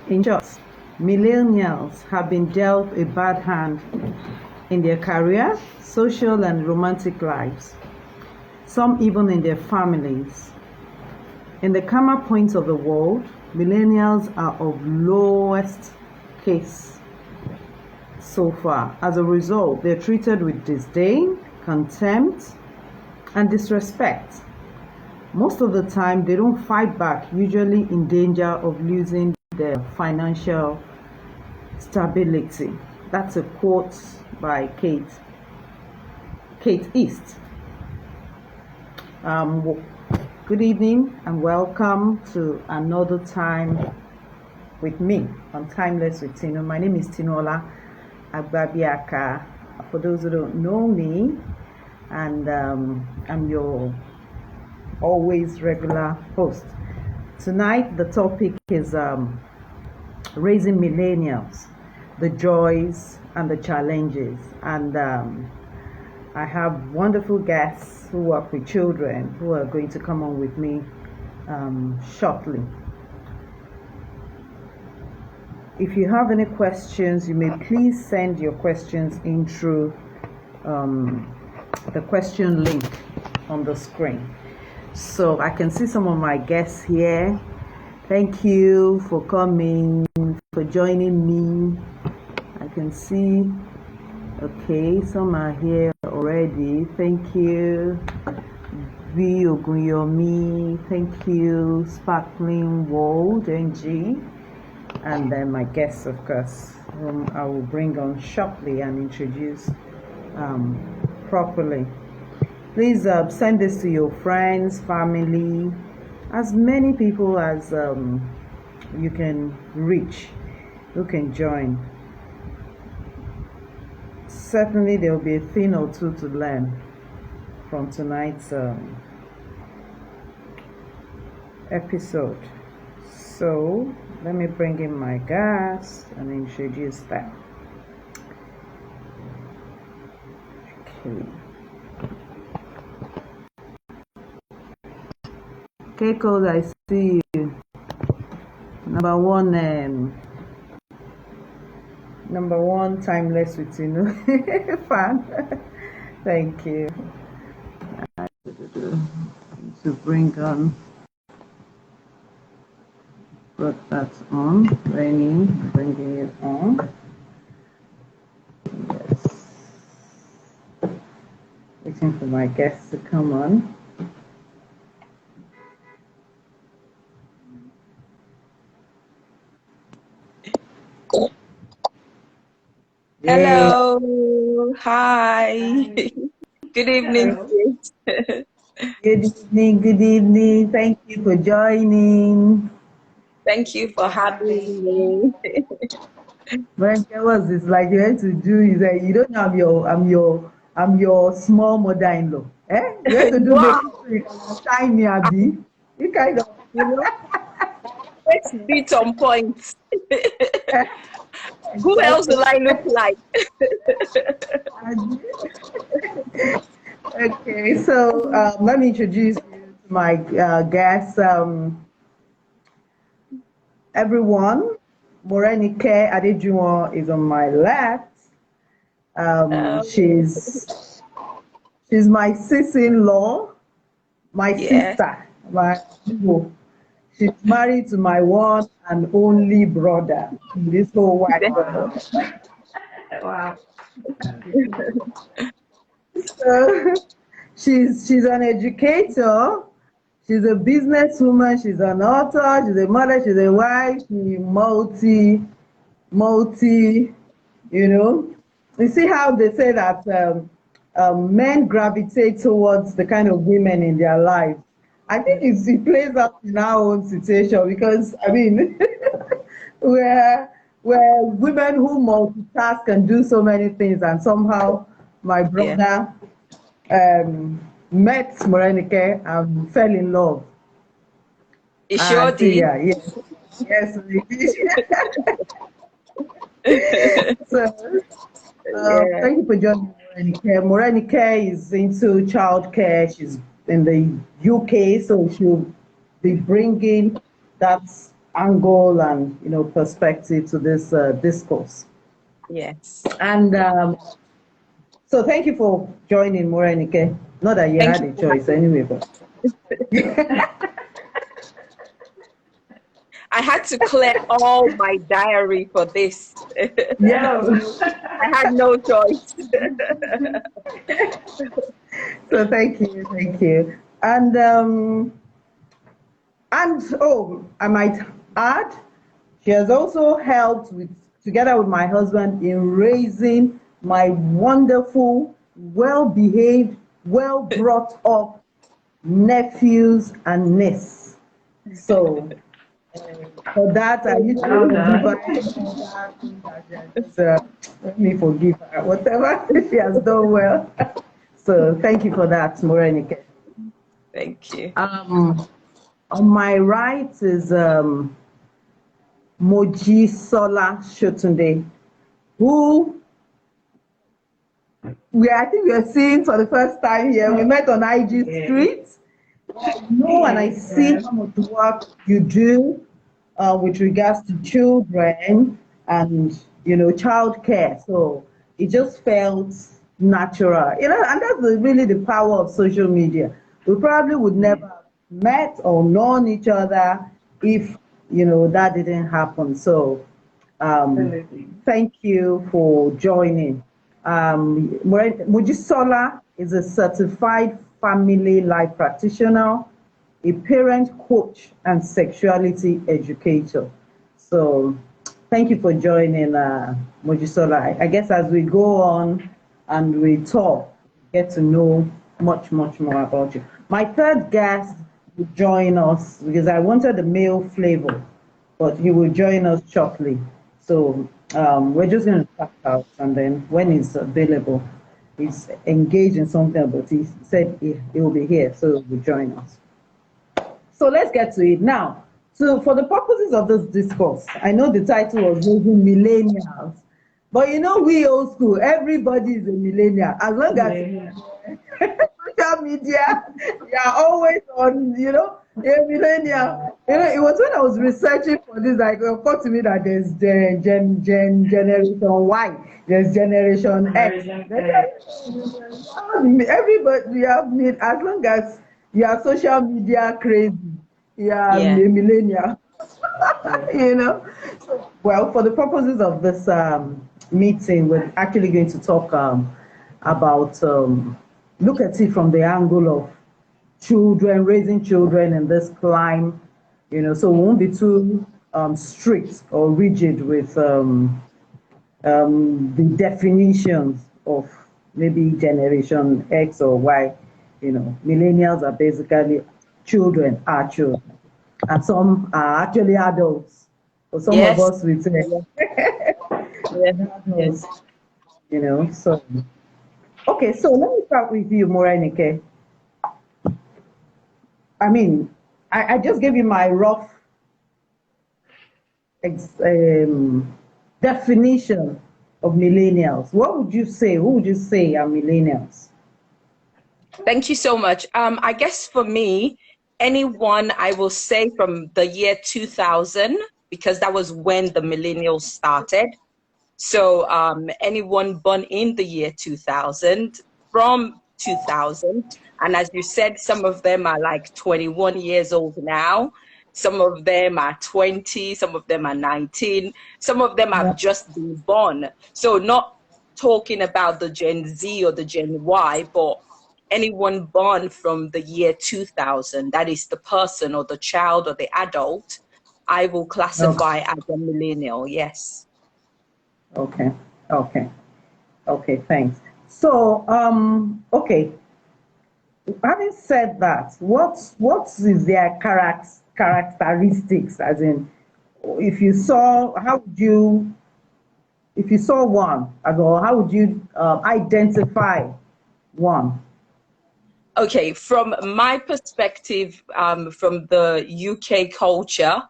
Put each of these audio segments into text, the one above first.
In short, millennials have been dealt a bad hand in their career, social and romantic lives, some even in their families. In the karma points of the world, millennials are of lowest case so far. As a result, they're treated with disdain, contempt, and disrespect. Most of the time, they don't fight back, usually in danger of losing their financial stability. That's a quote by Kate East. Good evening and welcome to another time with me on Timeless with Tino. My name is Tinola Agbabiaka. For those who don't know me, and I'm your always regular host. Tonight the topic is raising millennials, the joys and the challenges, and I have wonderful guests who work with children who are going to come on with me shortly. If you have any questions, you may please send your questions in through the question link on the screen. So I can see some of my guests here. Thank you for coming, for joining me. I can see, okay, some are here already. Thank you. V Ogunyomi, thank you. Sparkling World, NG. And then my guests, of course, whom I will bring on shortly and introduce properly. Please send this to your friends, family, as many people as you can reach who can join. Certainly there will be a thing or two to learn from tonight's episode. So let me bring in my guests and introduce them. Okay. Keiko, I see you. Number one Timeless with Tino fan. Thank you. To bring on, put that on. Raining, bringing it on. Yes. Waiting for my guests to come on. Hello. Hi. Good evening. Good evening. Thank you for joining. Thank you for having me. When was this like you have to do is that you don't have I'm your small mother-in-law. You have to do Wow. the tiny Abby. You kind of Let's be on point. Who else will I look like? Okay, so let me introduce you to my guests. Everyone, Morenike Adejuwon is on my left. She's my sister-in-law, my sister, my people. She's married to my one and only brother in this whole wide world. Wow. So, she's an educator, she's a businesswoman, she's an author, she's a mother, she's a wife, she's multi, you know. You see how they say that men gravitate towards the kind of women in their life. I think it plays out in our own situation because, I mean, we're women who multitask and do so many things, and somehow my brother met Morenike and fell in love. You sure did? Yeah, yes, we did. So, thank you for joining Morenike. Morenike is into childcare. She's in the UK, so she'll be bringing that angle and perspective to this discourse. Yes. And so thank you for joining, Morenike. Not that you Thank had you a for choice having anyway, me. but I had to clear all my diary for this. yeah. I had no choice. So thank you, and oh, I might add, she has also helped together with my husband in raising my wonderful, well-behaved, well-brought up nephews and niece. So for that, I usually give her let me forgive her, whatever she has done well. So thank you for that, Morenike. Thank you. On my right is Mojisola Shotunde, who I think we are seeing for the first time here. We met on IG Street. And I see some of the work you do with regards to children and childcare. So it just felt natural, and that's really the power of social media. We probably would never have met or known each other if that didn't happen. So thank you for joining. Mojisola is a certified family life practitioner, a parent coach, and sexuality educator. So thank you for joining, Mojisola. I guess as we go on and we talk, get to know much, much more about you. My third guest will join us because I wanted the male flavor, but he will join us shortly. So we're just going to start out, and then when he's available, he's engaged in something, but he said he will be here, so he will join us. So let's get to it now. So for the purposes of this discourse, I know the title was Raising Millennials, but we old school, everybody is a millennial. As long as social media, you are always on, a millennial. It was when I was researching for this, like, it occurred to me that there's generation Y, there's generation X. Everybody, you have as long as you are social media crazy, you are a Yeah. millennial. Well, for the purposes of this meeting, we're actually going to talk about look at it from the angle of children, raising children in this climb. So we won't be too strict or rigid with the definitions of maybe generation X or Y. Millennials are basically children, our children, and some are actually adults. For some of Yes. us, we say Yes. adults. Yes. So okay, so let me start with you, Morenike. I mean, I just gave you my rough definition of millennials. What would you say? Who would you say are millennials? Thank you so much. I guess for me, anyone I will say from the year 2000, because that was when the millennials started. So anyone born in the year 2000, from 2000, and as you said, some of them are like 21 years old now. Some of them are 20, some of them are 19, some of them have just been born. So not talking about the Gen Z or the Gen Y, but anyone born from the year 2000, that is the person or the child or the adult, I will classify as a millennial, yes. Okay, okay, okay, thanks. So, okay, having said that, what is their characteristics? As in, if you saw, if you saw one, or how would you identify one? Okay, from my perspective, from the UK culture,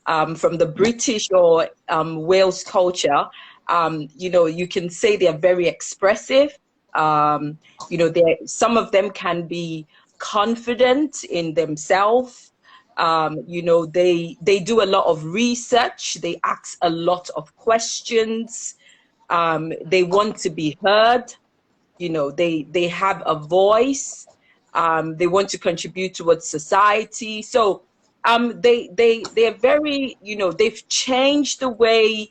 from the British or Wales culture, you can say they're very expressive. Some of them can be confident in themselves. You know, they do a lot of research. They ask a lot of questions. They want to be heard. You know, they have a voice. They want to contribute towards society. So they're very, you know, they've changed the way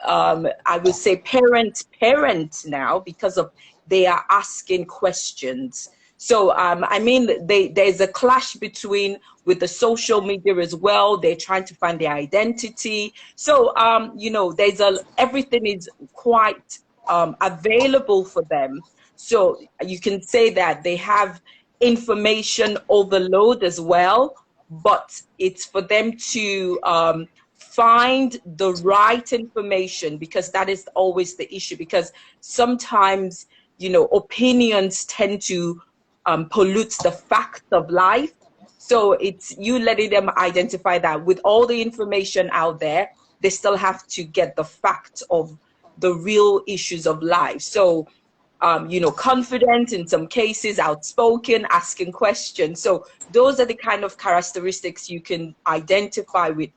I would say parent now, because of they are asking questions. So I mean, there's a clash between with the social media as well. They're trying to find their identity. So you know, everything is quite available for them. So you can say that they have information overload as well, but it's for them to find the right information, because that is always the issue, because sometimes, you know, opinions tend to pollute the facts of life. So it's you letting them identify that with all the information out there, they still have to get the facts of the real issues of life. So you know, confident in some cases, outspoken, asking questions. So those are the kind of characteristics you can identify with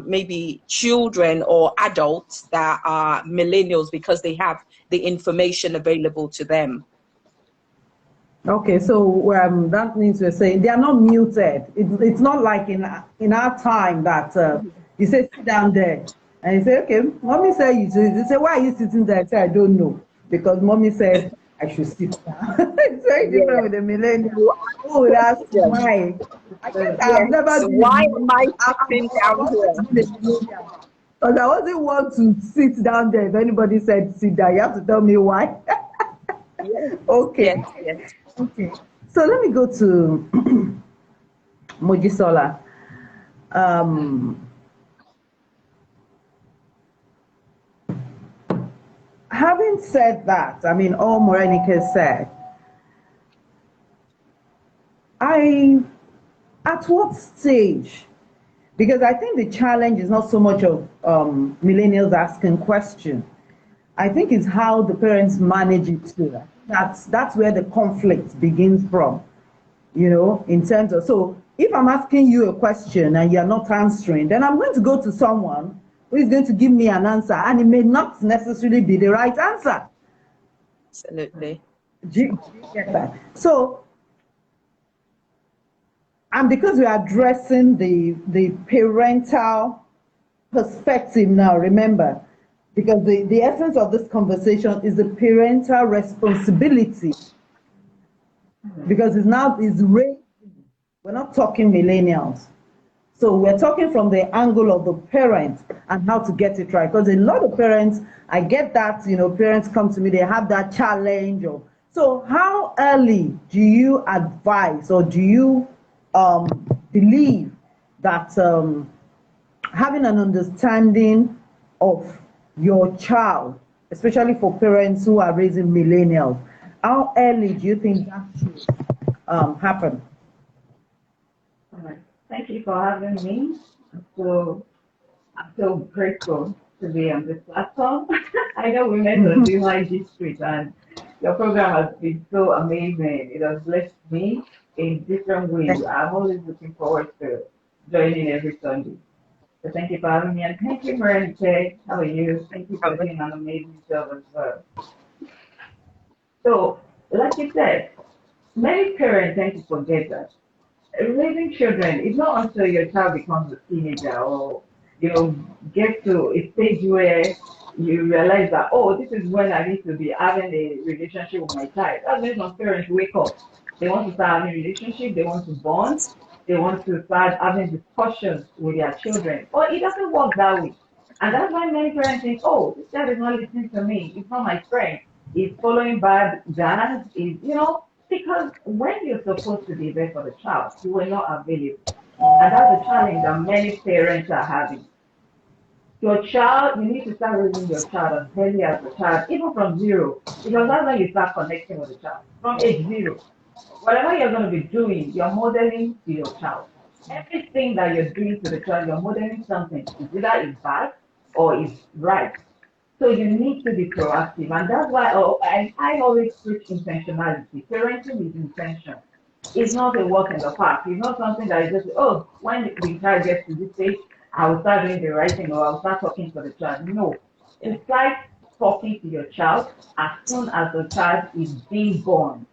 maybe children or adults that are millennials, because they have the information available to them. Okay, so that means we're saying they are not muted. It's not like in our time that you say sit down there and you say, okay, mommy said you should. You say, why are you sitting there? I say, I don't know, because mommy said I should sit down. It's very different with the millennials. Who would ask why? I guess I've never Yes. been. Why am I I've sitting down always here? been a millennial. Because I wasn't want to sit down there. If anybody said sit down, you have to tell me why. Yes, Okay. yes, yes. Okay. So let me go to Mojisola. Um, Having said that, I mean, all Morenike said, at what stage? Because I think the challenge is not so much of millennials asking questions. I think it's how the parents manage it too. That's where the conflict begins from, you know, in terms of, so if I'm asking you a question and you're not answering, then I'm going to go to someone who is going to give me an answer, and it may not necessarily be the right answer. Absolutely. Do you get that? So, and because we're addressing the parental perspective now, remember, because the essence of this conversation is the parental responsibility, because it's now is raised. We're not talking millennials. So we're talking from the angle of the parent and how to get it right. Because a lot of parents, I get that, you know, parents come to me, they have that challenge of, so how early do you advise, or do you believe that having an understanding of your child, especially for parents who are raising millennials, how early do you think that should happen? All right. Thank you for having me. I'm so grateful to be on this platform. I know we met on the IG Street, and your program has been so amazing. It has blessed me in different ways. I'm always looking forward to joining every Sunday. So thank you for having me, and thank you, Marenke. How are you? Thank you for doing an amazing job as well. So, like you said, many parents tend to forget that raising children is not until your child becomes a teenager, or get to a stage where you realize that, oh, this is when I need to be having a relationship with my child. That's when some parents wake up. They want to start having a relationship, they want to bond, they want to start having discussions with their children. But it doesn't work that way. And that's why many parents think, oh, this child is not listening to me, it's not my friend, he's following bad guidance, because when you're supposed to be there for the child, you were not available. And that's a challenge that many parents are having. Your child, you need to start raising your child as early as the child, even from zero, because that's when you start connecting with the child, from age zero. Whatever you're going to be doing, you're modeling to your child. Everything that you're doing to the child, you're modeling something. It's either is bad or is right. So you need to be proactive. And that's why I always preach intentionality. Parenting is intention. It's not a walk in the park. It's not something that is just, oh, when the child gets to this stage, I will start doing the right thing or I will start talking to the child. No. Yeah. You start talking to your child as soon as the child is being born.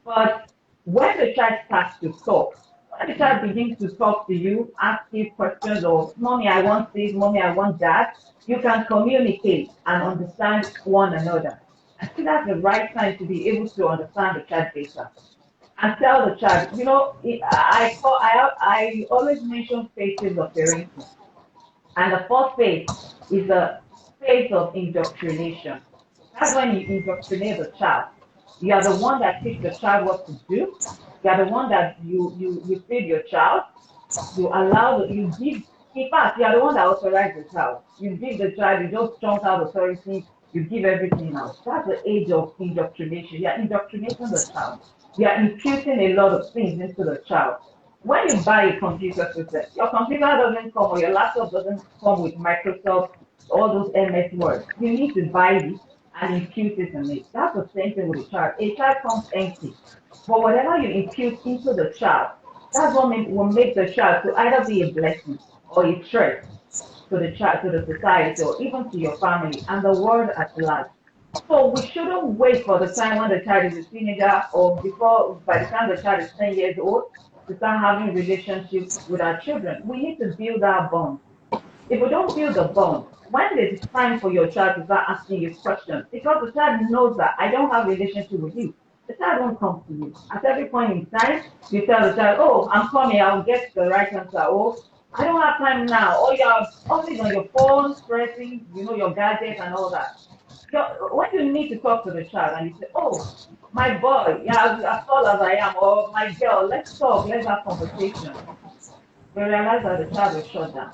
But when the child starts to talk, when the child begins to talk to you, ask you questions or, mommy, I want this, mommy, I want that, you can communicate and understand one another. I think that's the right time to be able to understand the child better and tell the child, I always mention phases of parenting. And the first phase is the phase of indoctrination. That's when you indoctrinate the child. You are the one that teach the child what to do. You are the one that you feed your child. You allow you give. In fact, you are the one that authorizes the child. You give the child. You just jump out authority. You give everything out. That's the age of indoctrination. You are indoctrinating the child. You are imputing a lot of things into the child. When you buy a computer system, your computer doesn't come or your laptop doesn't come with Microsoft, all those MS Words. You need to buy it and impute it in it. That's the same thing with a child. A child comes empty. But whatever you impute into the child, that's what will make the child to either be a blessing or a threat to the child, to the society, or even to your family and the world at large. So we shouldn't wait for the time when the child is a teenager or before, by the time the child is 10 years old, to start having relationships with our children. We need to build our bond. If we don't build a bond, when it is time for your child to start asking you questions, because the child knows that I don't have a relationship with you, the child won't come to you. At every point in time, you tell the child, oh, I'm coming, I'll get the right answer. Oh, I don't have time now. Or you're always on your phone, pressing, your gadget and all that. So when you need to talk to the child and you say, oh, my boy, yeah, as tall as I am, or my girl, let's talk, let's have conversation. You realize that the child will shut down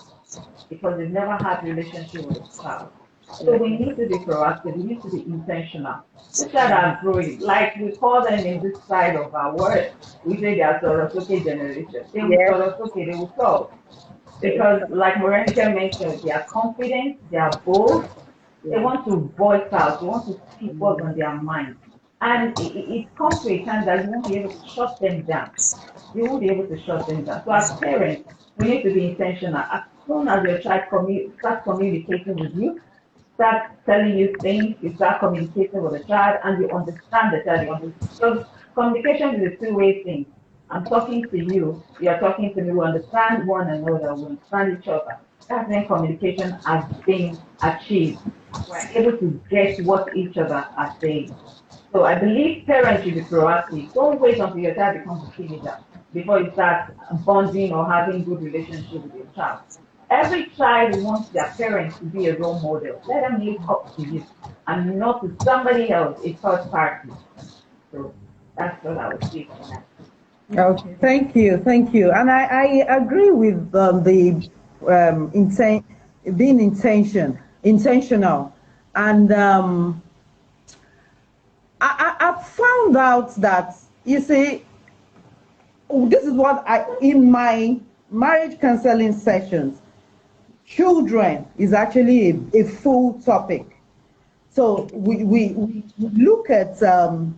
because they've never had a relationship with a child. So we need to be proactive. We need to be intentional. The child are growing. Like we call them in this side of our world, we say they are Sorosoke generation. They will Yes. Sorosoke, they will talk. Because like Morenica mentioned, they are confident, they are bold, they Yeah. want to voice out, they want to speak what's on their mind. And it comes to a time that you won't be able to shut them down. You won't be able to shut them down. So as parents, we need to be intentional. As soon as your child starts communicating with you, start telling you things, you start communicating with the child, and you understand the child. So communication is a two-way thing. I'm talking to you, you're talking to me, we understand one another, we understand each other. That's when communication has been achieved. We're able to get what each other are saying. So I believe parents should be proactive. Don't wait until your child becomes a teenager before you start bonding or having good relationship with your child. Every child wants their parents to be a role model. Let them look up to you and not to somebody else, a third party. So that's what I would say for now. Okay, thank you. And I agree with the being intentional. And I've found out that, you see, this is what in my marriage counseling sessions, children is actually a full topic. So we look at um,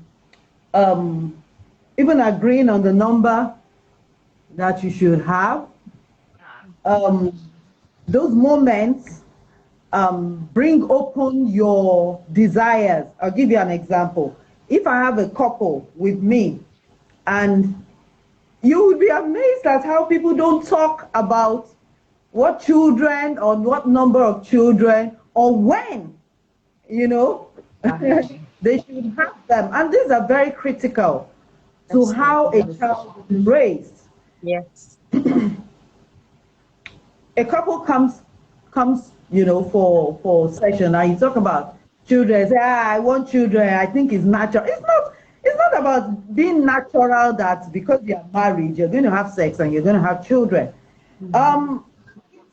even agreeing on the number that you should have. Um, those moments bring open your desires. I'll give you an example. If I have a couple with me, and you would be amazed at how people don't talk about what children or what number of children or when, you know, they should have them. And these are very critical to how a child is raised. Yes. A couple comes, for session, and you talk about children. Say, I want children. I think it's natural. It's not about being natural that because you are married, you're going to have sex and you're going to have children. Um,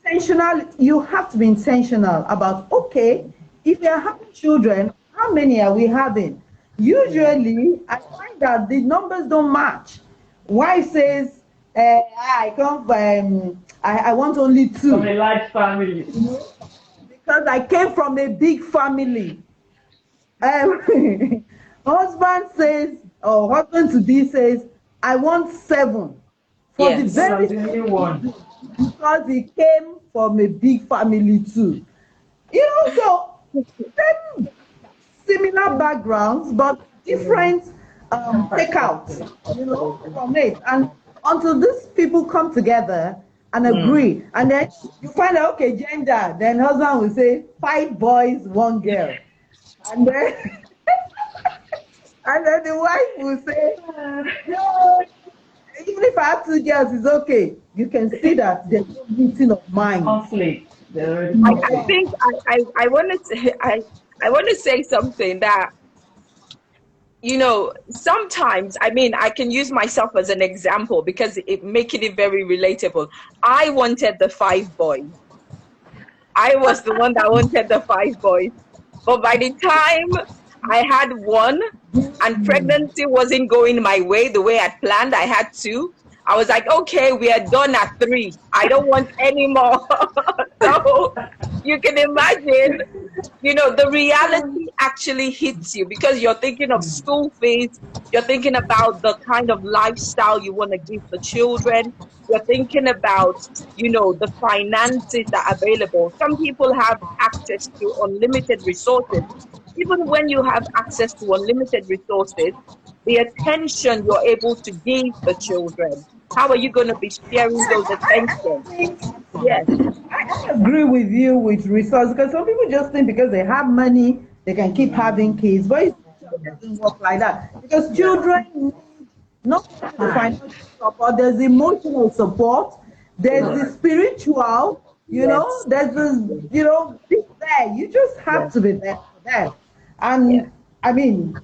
Intentional. You have to be intentional about, okay, if we are having children, how many are we having? Usually, I find that the numbers don't match. Wife says, I come from, I want only two. From a large family. Because I came from a big family. Husband says, or husband to be says, I want 7 for the Yes. very The only one. because he came from a big family too. You know, so same similar backgrounds, but different takeouts, you know, from it. And until these people come together and agree, and then you find out, okay, gender, then husband will say 5 boys, 1 girl. And then, and then the wife will say, no, even if I have 2 girls, it's okay. You can see that there's no meeting of minds. Conflict. There is I conflict. think I want to say I want to say something that, you know, sometimes, I mean, I can use myself as an example because it making it very relatable. I wanted the 5 boys. I was the one that wanted the 5 boys. But by the time I had 1 and pregnancy wasn't going my way the way I planned, I had 2. I was like, okay, we are done at 3. I don't want any more. So you can imagine, you know, the reality actually hits you because you're thinking of school fees, you're thinking about the kind of lifestyle you want to give the children, you're thinking about, you know, the finances that are available. Some people have access to unlimited resources. Even when you have access to unlimited resources, the attention you're able to give the children, how are you going to be sharing those attention? Yes, I agree with you with resources because some people just think because they have money they can keep having kids, but it doesn't work like that because children need not only the financial support, there's emotional support, there's the spiritual, you know, yes, there's the, you know, be there. You just have yes, to be there for them. yes. And I mean,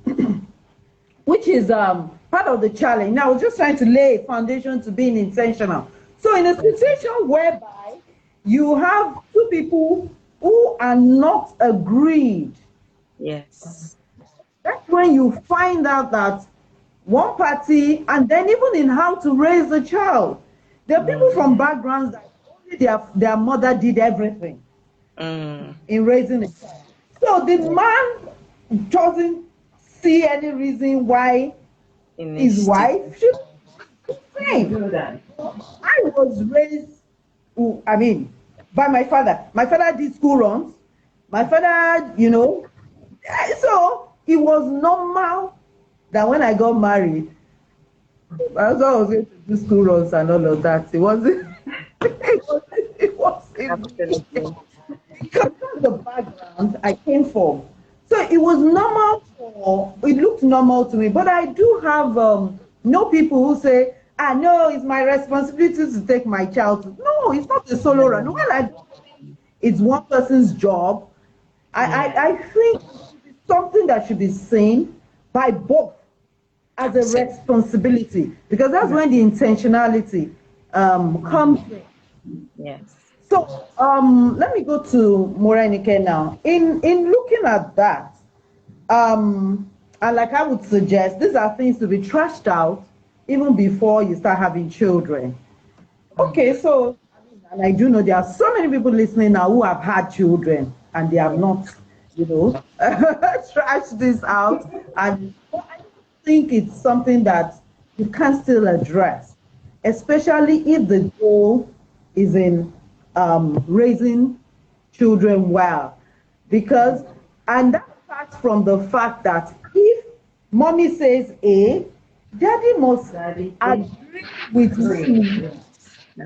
which is part of the challenge. Now, we're just trying to lay a foundation to being intentional. So, in a situation whereby you have 2 people who are not agreed, Yes. that's when you find out that one party, and then even in how to raise a child, there are people from backgrounds that only their mother did everything Mm. in raising a child. So the man doesn't see any reason why his wife should do the same. Do that. I was raised, I mean, by my father. My father did school runs. My father, you know, so it was normal that when I got married, I was going to do school runs and all of that. It wasn't, it wasn't Absolutely. because that's the background I came from. So it was normal it looked normal to me. But I do have no people who say, ah, no, it's my responsibility to take my child. No, it's not a solo run. Well, it's one person's job. I think it's something that should be seen by both as a Absolutely. responsibility because that's when the intentionality comes in. Yes. So let me go to Morenike now. In looking at that, and like I would suggest, these are things to be trashed out even before you start having children. Okay, so and I do know there are so many people listening now who have had children and they have not, you know, trashed this out. And I think it's something that you can still address, especially if the goal is in raising children well. Because, and that starts from the fact that if mommy says A, daddy must Daddy, agree with me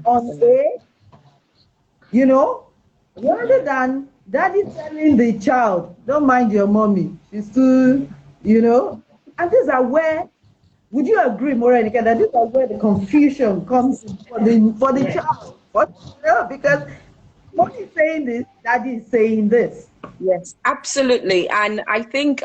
on Absolutely. A, you know, rather than daddy telling the child, don't mind your mommy, she's too, you know. And these are where, would you agree, Morenica, that these are where the confusion comes in for the child? What? Yeah, because mommy is saying this, daddy is saying this. Yes, absolutely. And I think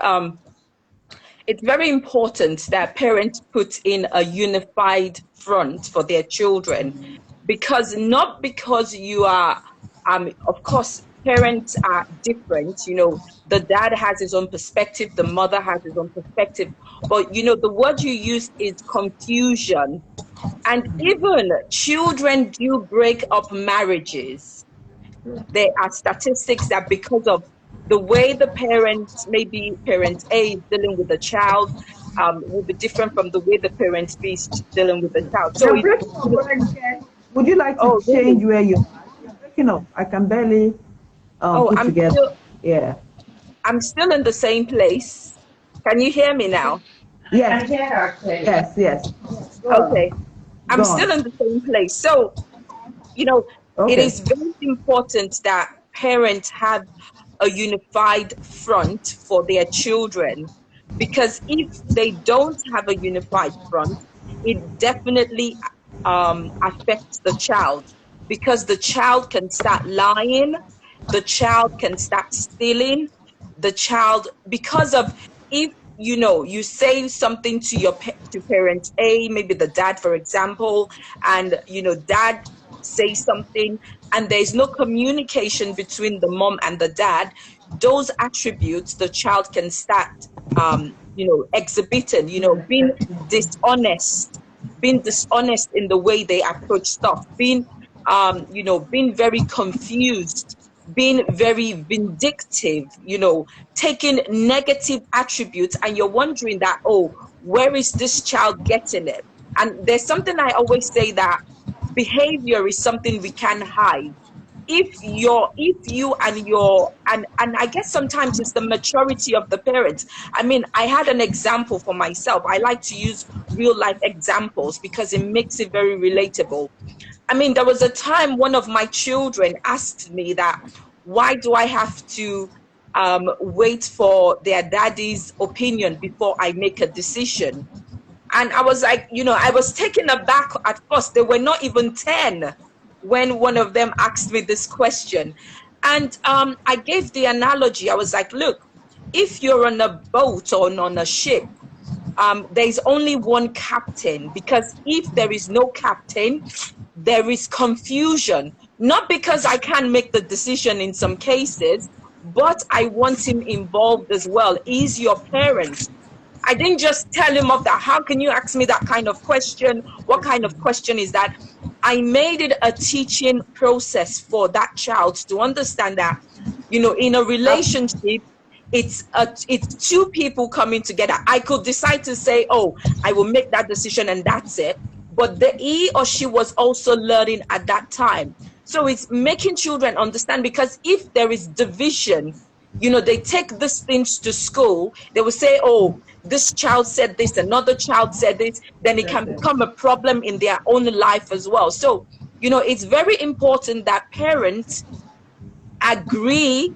it's very important that parents put in a unified front for their children, because not because you are, of course, parents are different. You know, the dad has his own perspective, the mother has his own perspective, but you know, the word you use is confusion. And even children do break up marriages. There are statistics that because of the way the parents, maybe parent A is dealing with the child, will be different from the way the parent is dealing with the child. So You're it, breaking up, Veronica. Would you like to oh change really? where you are? You're breaking up. I can barely Oh, put together. Yeah. I'm still in the same place. Can you hear me now? I Yes. hear her clearly. Yes. Go Okay. on. I'm Go still on. in the same place. So, you know, it Okay. is very important that parents have a unified front for their children, because if they don't have a unified front, it definitely affects the child, because the child can start lying, the child can start stealing, the child, because of, if you say something to to parent A, maybe the dad, for example, and dad says something, and there's no communication between the mom and the dad, those attributes the child can start exhibiting, dishonest being dishonest in the way they approach stuff, being very confused, being very vindictive, taking negative attributes, and you're wondering that, oh, where is this child getting it? And there's something I always say, that behavior is something we can hide. If you and I guess sometimes it's the maturity of the parents. I mean, I had an example for myself. I like to use real life examples because it makes it very relatable. I mean, there was a time one of my children asked me that, why do I have to wait for their daddy's opinion before I make a decision? And I was like, I was taken aback at first. They were not even 10 when one of them asked me this question. And I gave the analogy. I was like, look, if you're on a boat or on a ship, there's only one captain, because if there is no captain, there is confusion. Not because I can't make the decision in some cases, but I want him involved as well. He's your parent. I didn't just tell him of that. How can you ask me that kind of question? What kind of question is that? I made it a teaching process for that child to understand that, in a relationship, it's two people coming together. I could decide to say, oh, I will make that decision and that's it. But he or she was also learning at that time. So it's making children understand, because if there is division, they take these things to school, they will say, oh, this child said this, another child said this, then it can become a problem in their own life as well. So, it's very important that parents agree,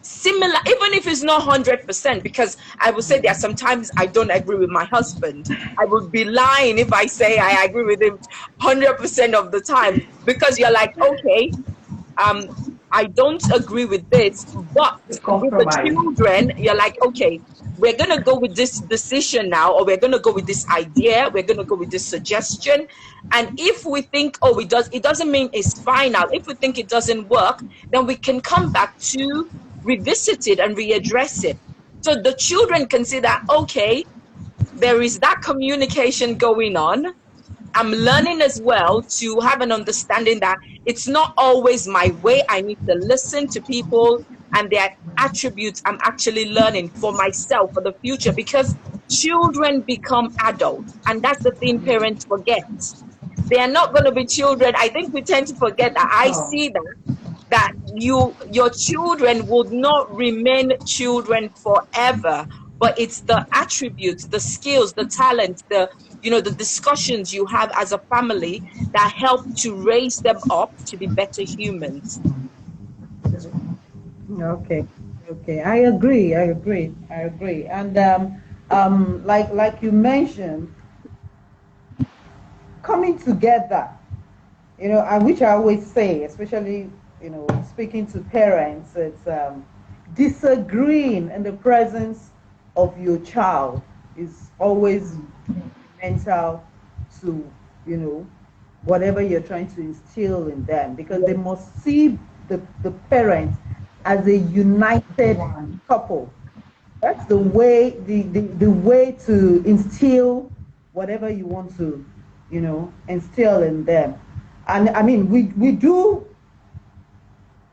similar, even if it's not 100%, because I would say there are sometimes I don't agree with my husband. I would be lying if I say I agree with him 100% of the time, because you're like, okay, um, I don't agree with this, but The with the compromise. children, you're like, okay, we're going to go with this decision now, or we're going to go with this idea, we're going to go with this suggestion. And if we think, oh, it doesn't mean it's final. If we think it doesn't work, then we can come back to revisit it and readdress it. So the children can see that, okay, there is that communication going on. I'm learning as well to have an understanding that it's not always my way. I need to listen to people and their attributes. I'm actually learning for myself for the future, because children become adults. And that's the thing parents forget. They are not going to be children. I think we tend to forget that. I Oh, see that your children would not remain children forever, but it's the attributes, the skills, the talents, the discussions you have as a family that help to raise them up to be better humans. Okay. Okay. I agree. And like you mentioned, coming together, and which I always say, especially, speaking to parents, it's disagreeing in the presence of your child is always mental to, whatever you're trying to instill in them, because they must see the parents as a united couple. That's the way to instill whatever you want to, instill in them. And I mean, we do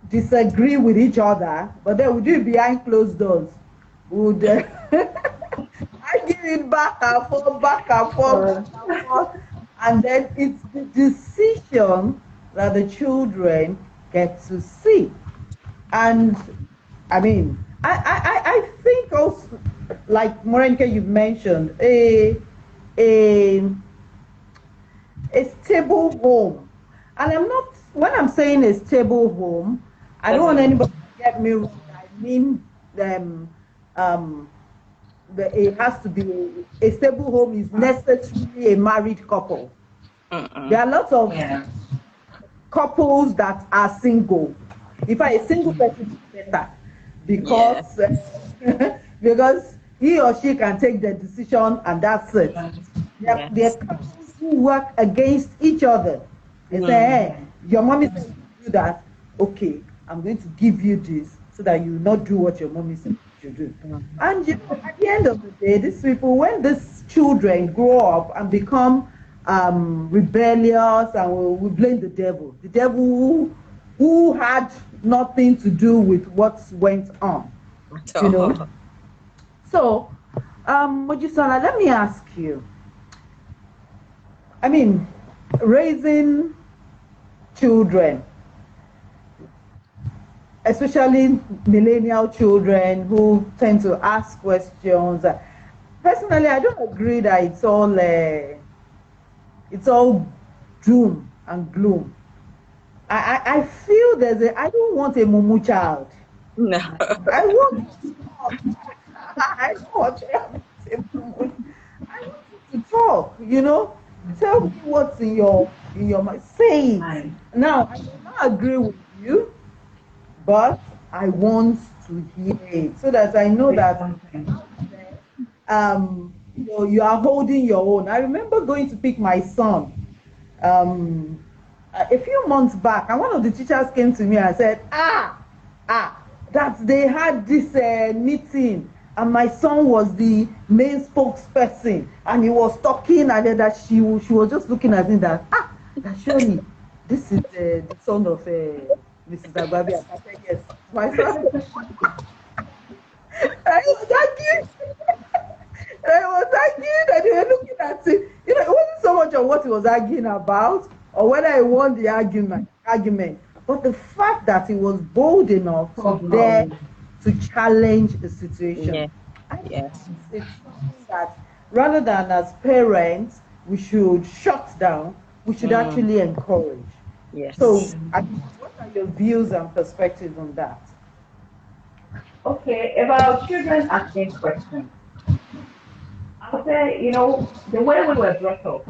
disagree with each other, but then we do it behind closed doors. We would arguing back and forth, back and forth, back and forth. And then it's the decision that the children get to see. And I mean, I think also, like Morenke, you mentioned, a stable home. And I'm not, when I'm saying a stable home, I don't want anybody to get me wrong. I mean, it has to be a stable home is necessarily a married couple. There are lots of couples that are single. In fact, a single person is better because because he or she can take the decision and that's it. There are couples who work against each other. They say, hey, your mommy said to do that. Okay, I'm going to give you this so that you not do what your mommy said you do. And you know, at the end of the day, these people, when these children grow up and become rebellious, and we blame the devil who had nothing to do with what went on, you know. So, Mojisola, let me ask you. I mean, raising children, especially millennial children who tend to ask questions. Personally, I don't agree that it's all doom and gloom. I feel I don't want a mumu child. No. I want to talk. I don't want to have a mumu. I want you to talk, you know. Tell me what's in your mind. Say it. Now, I do not agree with you, but I want to hear it so that I know that you know, you are holding your own. I remember going to pick my son a few months back, and one of the teachers came to me and said, that they had this meeting, and my son was the main spokesperson, and he was talking, and then that she was just looking at him that surely this is the son of Mrs. Agbabi. I said, yes, my son. I was arguing. And they were looking at it. You know, it wasn't so much of what he was arguing about or whether he won the argument, but the fact that he was bold enough to dare to challenge the situation. It's something that rather than as parents we should shut down, we should actually encourage. So what are your views and perspectives on that? Okay, about children asking questions. I'll say, you know, the way we were brought up,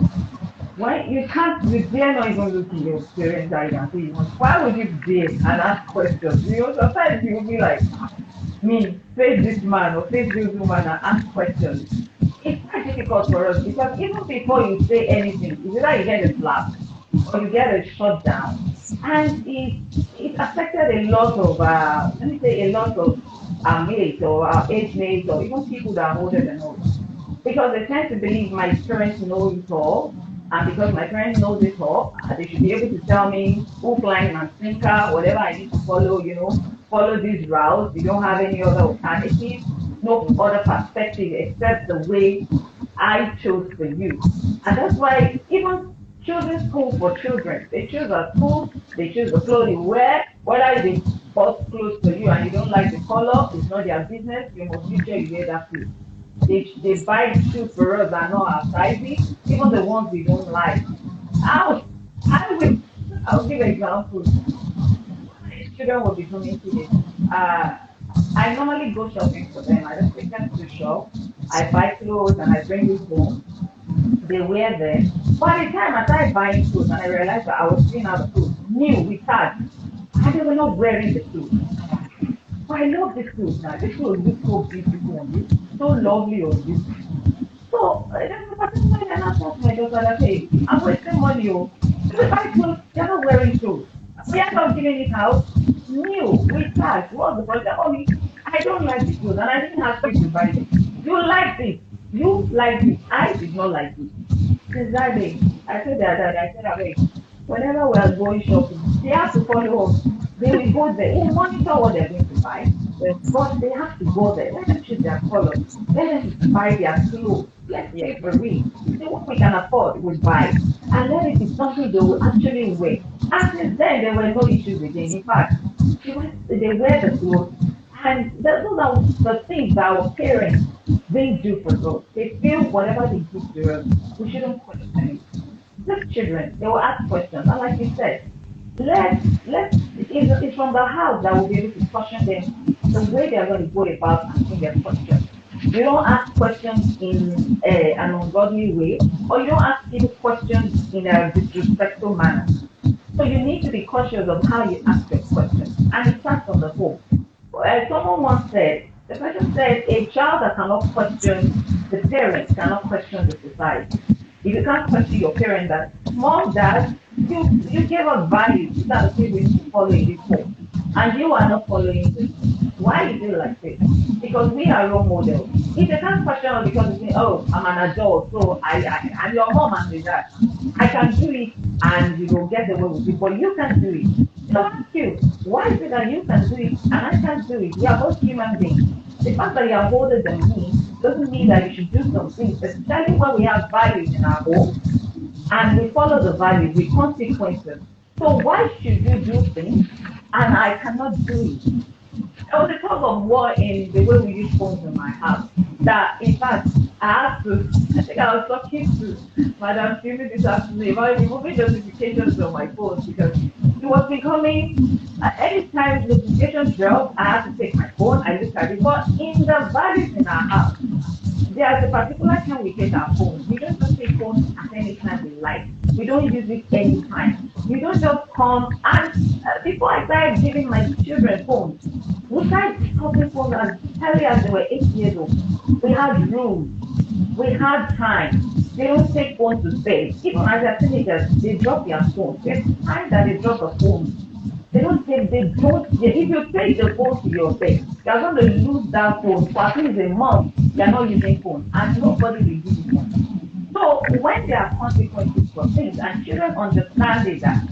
why you dare not even look in your parents' eyes and say, why would you dare and ask questions? You know, sometimes you will be like, me, face this man or face this woman and ask questions. It's quite difficult for us because even before you say anything, it's either you get a slap or you get a shutdown. And it affected a lot of, let me say, a lot of our mates or our age mates or even people that are older than us. Because they tend to believe my parents know it all, and because my parents know it all, they should be able to tell me who climb and sinker, whatever I need to follow, you know, follow these routes. You don't have any other alternative, no other perspective except the way I chose for you. And that's why even choosing school for children, they choose a school, they choose the clothes you wear, whether they bought clothes for you and you don't like the color, it's not their business, you must make sure you wear that clothes. They buy shoes for us that are not our sizes, even the ones we don't like. I'll give examples. Children will be coming to this. I normally go shopping for them. I just take them to the shop. I buy clothes and I bring it home. They wear them. By the time I started buying clothes and I realized that I was seeing out the clothes new with tags, and they were not wearing the clothes. But I love this clothes now. This clothes looks so beautiful on you, so lovely on you. So there's a particular time I asked my daughter that, hey, I'm wasting money. If I clothes, you're not wearing clothes. We are not giving it out new with tags. What's the problem? Oh, I don't like the clothes and I didn't ask you to buy it. You like this. You like this. I did not like it. Exactly. I said that whenever we are going shopping, they have to follow us. They will go there. They monitor what they're going to buy. Yes. But they have to go there. Let them choose their colors. Let them buy their clothes. Let's Yeah. pay for it. The what we can afford, we buy. And let it be something they will actually wear. And since then, there were no issues again. In fact, they wear the clothes. And those are the things that our parents didn't do for us. They feel whatever they do to us, we shouldn't question it. These children, they will ask questions. And like you said, it's from the house that will be able to caution them the way they are going to go about asking their questions. You don't ask questions in an ungodly way, or you don't ask people questions in a disrespectful manner. So you need to be cautious of how you ask your questions, and it starts from the home. Someone once said, the person said, a child that cannot question the parents cannot question the society. If you can't question your parent that, mom, dad, you gave us values. These are the things we need to follow in this home. And you are not following this. Why is it like this? Because we are role models. If they can't question us because they say, oh, I'm an adult, so I'm your mom and your dad. I can do it and you will get away with it, but you can do it. They'll ask you, why is it that you can do it and I can't do it? We are both human beings. The fact that you are older than me doesn't mean that you should do some things, especially when we have values in our home and we follow the values with consequences. So why should you do things and I cannot do it? There was a talk of war in the way we use phones in my house. That in fact, I think I was talking to Madam Phoebe this afternoon about removing notifications on my phone because it was becoming, anytime notifications drop, I have to take my phone, I look at it. But in the values in our house, there's a particular time we take our phones. We don't just take phones at any time we like. We don't use it anytime. You don't just come and before I started giving my children phones, we started discussing phones as early as they were 8 years old. We had rules. We had time. They don't take phones to bed. Even as they're teenagers, they drop their phones. There's time that they drop the phone. If you take the phone to your bed, you're going to lose that phone for at least a month. You're not using phone and nobody will give you one. So when there are consequences for things and children understand it that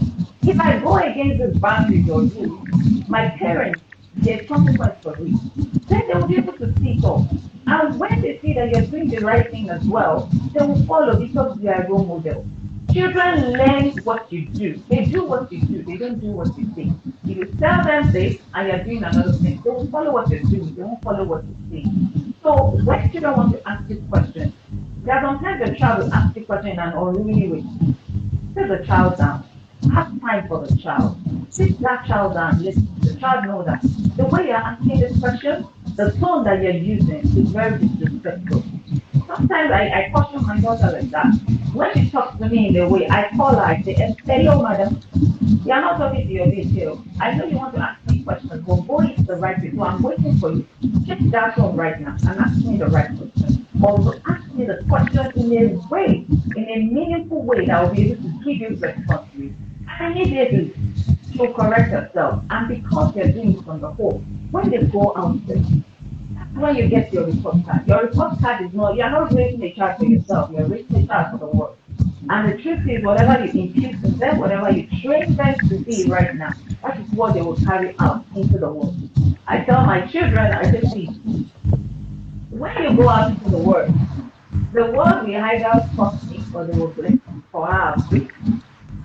if I go against this boundaries or rules, my parents, there's consequence for it. Then they will be able to see it all. And when they see that you're doing the right thing as well, they will follow because you are a role model. Children learn what you do. They do what you do. They don't do what you say. If you tell them this and you're doing another thing, they will follow what you're doing. They won't follow what you say. So when children want to ask you questions, there are sometimes the child will ask you question in an unruly way. Sit the child down. Have time for the child. Sit that child down. Listen. The child know that the way you're asking this question, the tone that you're using is very disrespectful. Sometimes I caution my daughter like that. When she talks to me in a way, I call her, I say, hello, madam. You're not talking to your detail. I know you want to ask me questions, but go into the right way. So I'm waiting for you. Check that phone right now and ask me the right question. Or ask me the question in a way, in a meaningful way that will be able to give you response to it. And immediately, she'll correct herself. And because they're doing it from the home, when they go out there, when you get your report card. Your report card is not, you're not raising a child for yourself, you're raising a child for the world. And the truth is, whatever you infuse in them, whatever you train them to be right now, that is what they will carry out into the world. I tell my children, I say, see, when you go out into the world will either curse me or they will bless me for our sake.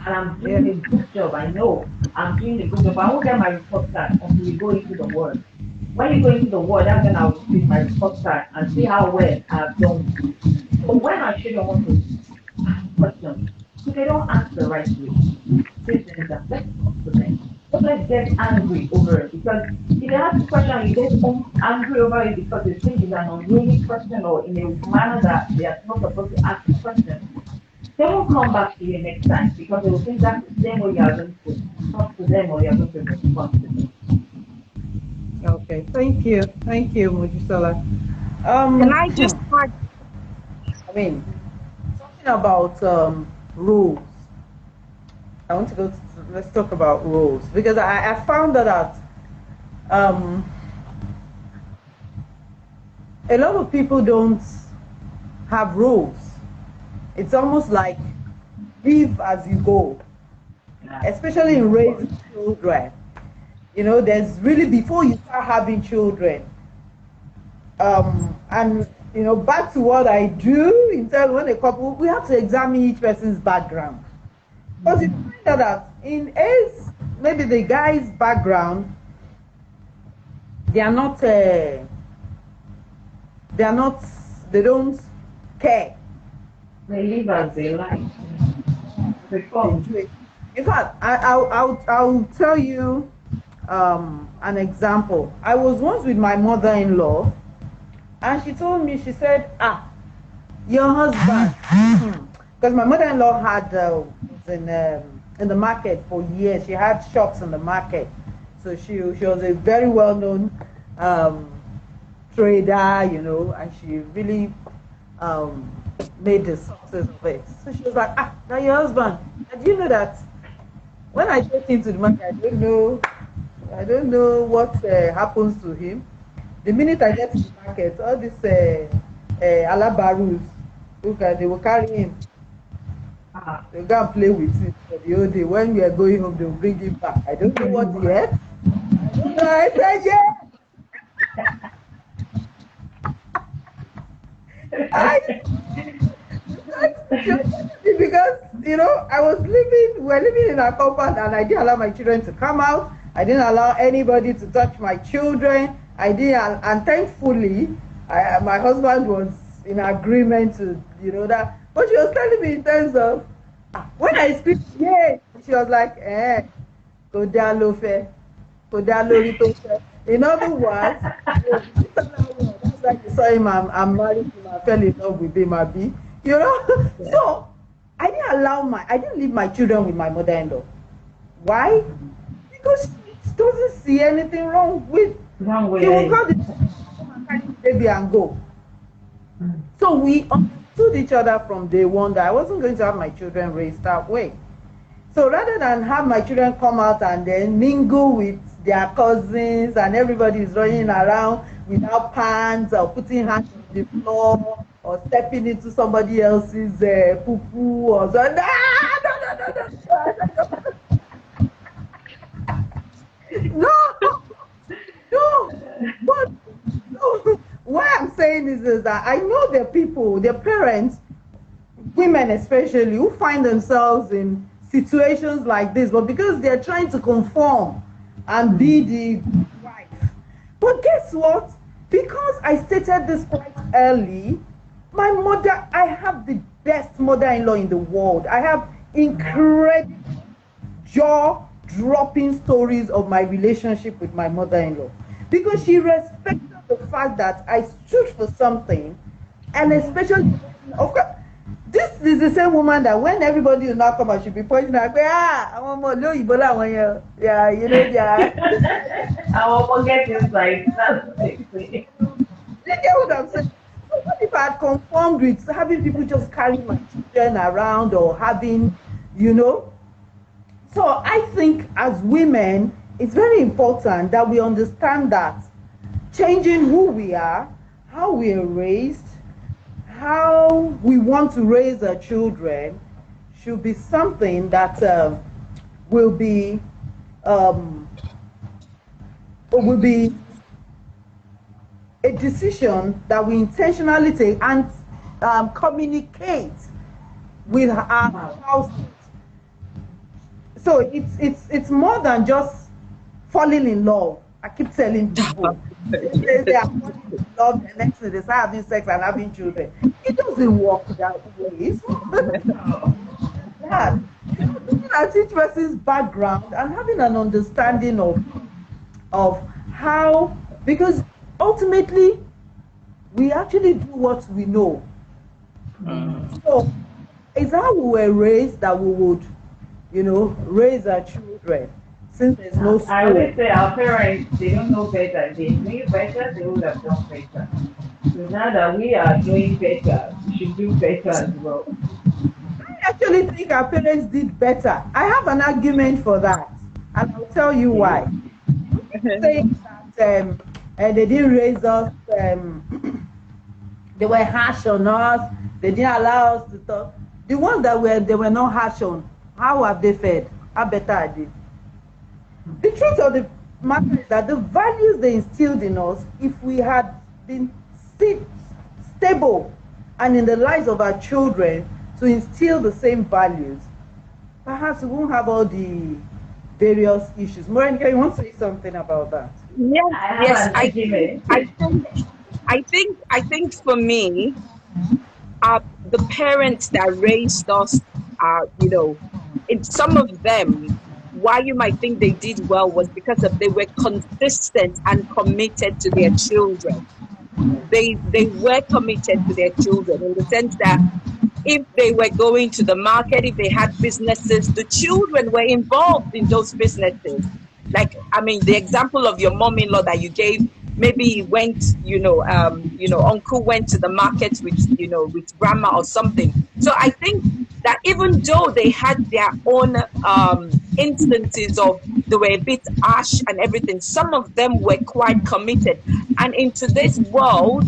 And I'm Yeah. doing a good job. I know I'm doing a good job. I won't get my report card until you go into the world. When you go into the world, that's when I'll see my report card and see how well I've done. So when our children want to ask questions, if they don't ask the right way, this is that let's talk to them. Don't let's get angry over it because if you ask a question and you get angry over it because they think it's an unruly question or in a manner that they are not supposed to ask the question, they won't come back to you next time because they will think that's the same way you are going to talk to them or you are going to respond to them. Okay. Thank you, Mojisola. Can I just add? I mean, talking about rules. I want to go. Let's talk about rules because I found that um, a lot of people don't have rules. It's almost like live as you go, Yeah. especially in raising children. there's really, before you start having children, and back to what I do in terms, when a couple, we have to examine each person's background. Because you find out that in A's, maybe the guy's background, they are not, they don't care. They live as they like. They come. In fact, I'll tell you an example. I was once with my mother-in-law, and she told me, she said, your husband, because my mother-in-law had in the market for years. She had shops in the market, so she was a very well-known trader, and she really made the success of it. So she was like, now your husband, and you know that when I take him to the market, I don't know what happens to him. The minute I get to the market, all these alabarus, they will carry him. They'll go and play with it for the whole day. When we are going home, they'll bring him back. I don't know what he had. I said, yeah. Because we were living in a compound, and I didn't allow my children to come out. I didn't allow anybody to touch my children. And thankfully, my husband was in agreement to, that. But she was telling me in terms of, when I speak, yeah, she was like, go down low fair, go down low little fair. In other words, that's like you saw him, I'm married him, I fell in love with him, Abi. So I didn't leave my children with my mother-in-law. Why? Because she doesn't see anything wrong with he will call the baby and go. So we understood each other from day one that I wasn't going to have my children raised that way. So rather than have my children come out and then mingle with their cousins and everybody is running around without pants or putting hands on the floor or stepping into somebody else's poo-poo or so. No. But what I'm saying is that I know there are people, their parents, women especially, who find themselves in situations like this, but because they're trying to conform and be the wife. But guess what? Because I stated this quite early, my mother, I have the best mother-in-law in the world. I have incredible jaw-dropping stories of my relationship with my mother-in-law, because she respected the fact that I stood for something, and especially, of course, this is the same woman that when everybody will now come and she'll be pointing at me, I want more low Ebola one year. Yeah, I will forget inside. That's the thing. You get what I'm saying? So what if I had conformed with having people just carry my children around or having, So I think as women, it's very important that we understand that changing who we are, how we are raised, how we want to raise our children should be something that will be a decision that we intentionally take and communicate with our spouses. So it's more than just falling in love. I keep telling people, they are falling in love, and next thing they start having sex and having children. It doesn't work that way. It's that. Looking at each person's background and having an understanding of how, because ultimately we actually do what we know. So it's how we were raised that we would, raise our children. Since there's no school. I always say our parents, they don't know better. They knew better, they would have done better. So now that we are doing better, we should do better as well. I actually think our parents did better. I have an argument for that, and I'll tell you why. Saying that they didn't raise us, they were harsh on us, they didn't allow us to talk. The ones that they were not harsh on, how have they fed? How better are they? The truth of matter is that the values they instilled in us, if we had been stable and in the lives of our children to instill the same values, perhaps we won't have all the various issues. Morenica, you want to say something about that? Yes, I think for me, the parents that raised us, you know, in some of them, why you might think they did well was because of they were consistent and committed to their children. They were committed to their children in the sense that if they were going to the market, if they had businesses, the children were involved in those businesses. Like, I mean, the example of your mom-in-law that you gave, maybe he went, uncle went to the market with grandma or something. So I think that even though they had their own instances of they were a bit harsh and everything, some of them were quite committed. And in today's world,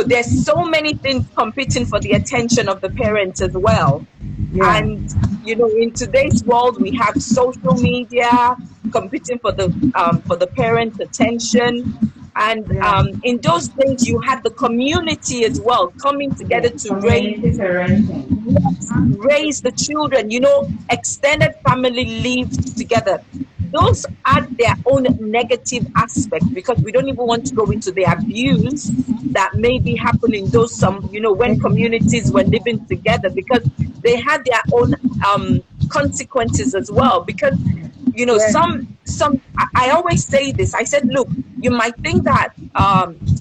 there's so many things competing for the attention of the parents as well. Yeah. And in today's world, we have social media competing for the parents' attention. And in those days, you had the community as well coming together to raise the children. Extended family lived together. Those add their own negative aspect because we don't even want to go into the abuse that may be happening when communities were living together, because they had their own consequences as well. Because I always say this. I said, look, you might think that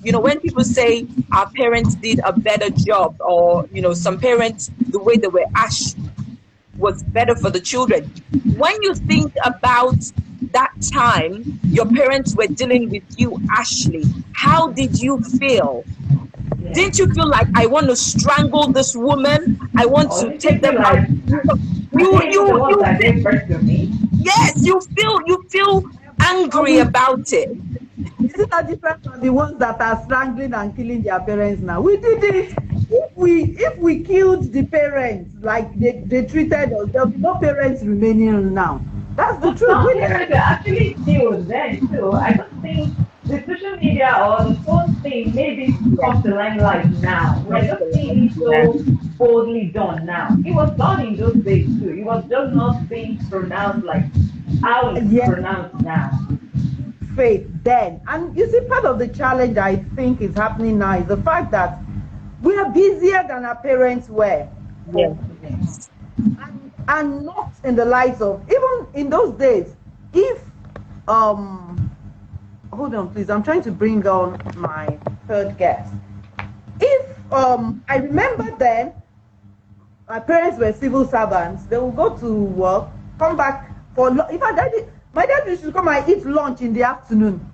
when people say our parents did a better job, or some parents, the way they were ash was better for the children. When you think about that time your parents were dealing with you, Ashley, how did you feel? Yeah. Didn't you feel like, I want to strangle this woman? I want to take them out. Yes, you feel angry about it. Is it not different from the ones that are strangling and killing their parents now? We did it. If we killed the parents like they treated us, there'll be no parents remaining now. That's the truth. Some parents are actually killed then too. I don't think the social media or the phone thing maybe comes to limelight now. We're just seeing it so boldly done now. It was done in those days too. It was just not being pronounced like how it's pronounced now. Faith then. And you see, part of the challenge I think is happening now is the fact that we are busier than our parents were. Yes. And not in the lives of, even in those days, if hold on please, I'm trying to bring on my third guest. If I remember then, my parents were civil servants. They would go to work, come back for my dad used to come and eat lunch in the afternoon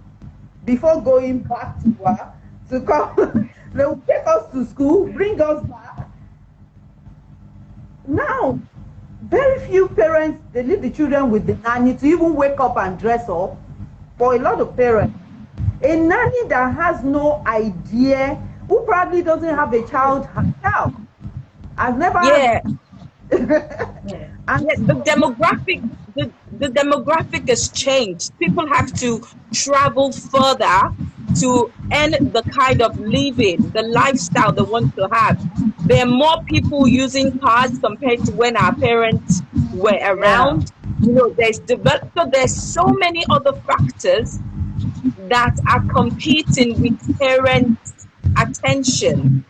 before going back to work to come. They would take us to school, bring us back. Now, very few parents, they leave the children with the nanny to even wake up and dress up. For a lot of parents, a nanny that has no idea, who probably doesn't have a child herself, I've never the demographic has changed. People have to travel further to earn the kind of living, the lifestyle they want to have. There are more people using cars compared to when our parents were around. There's so many other factors that are competing with parents' attention.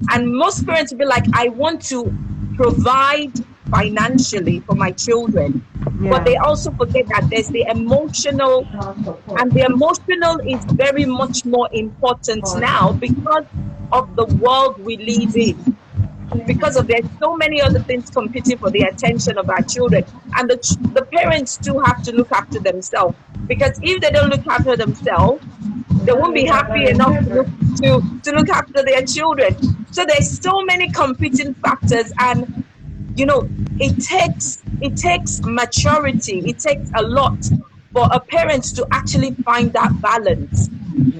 And most parents will be like, I want to provide financially for my children, but they also forget that there's the emotional, and the emotional is very much more important now because of the world we live in, because of there's so many other things competing for the attention of our children. And the parents too have to look after themselves, because if they don't look after themselves, they won't be happy enough to look after their children. So there's so many competing factors, and it takes maturity. It takes a lot for a parent to actually find that balance.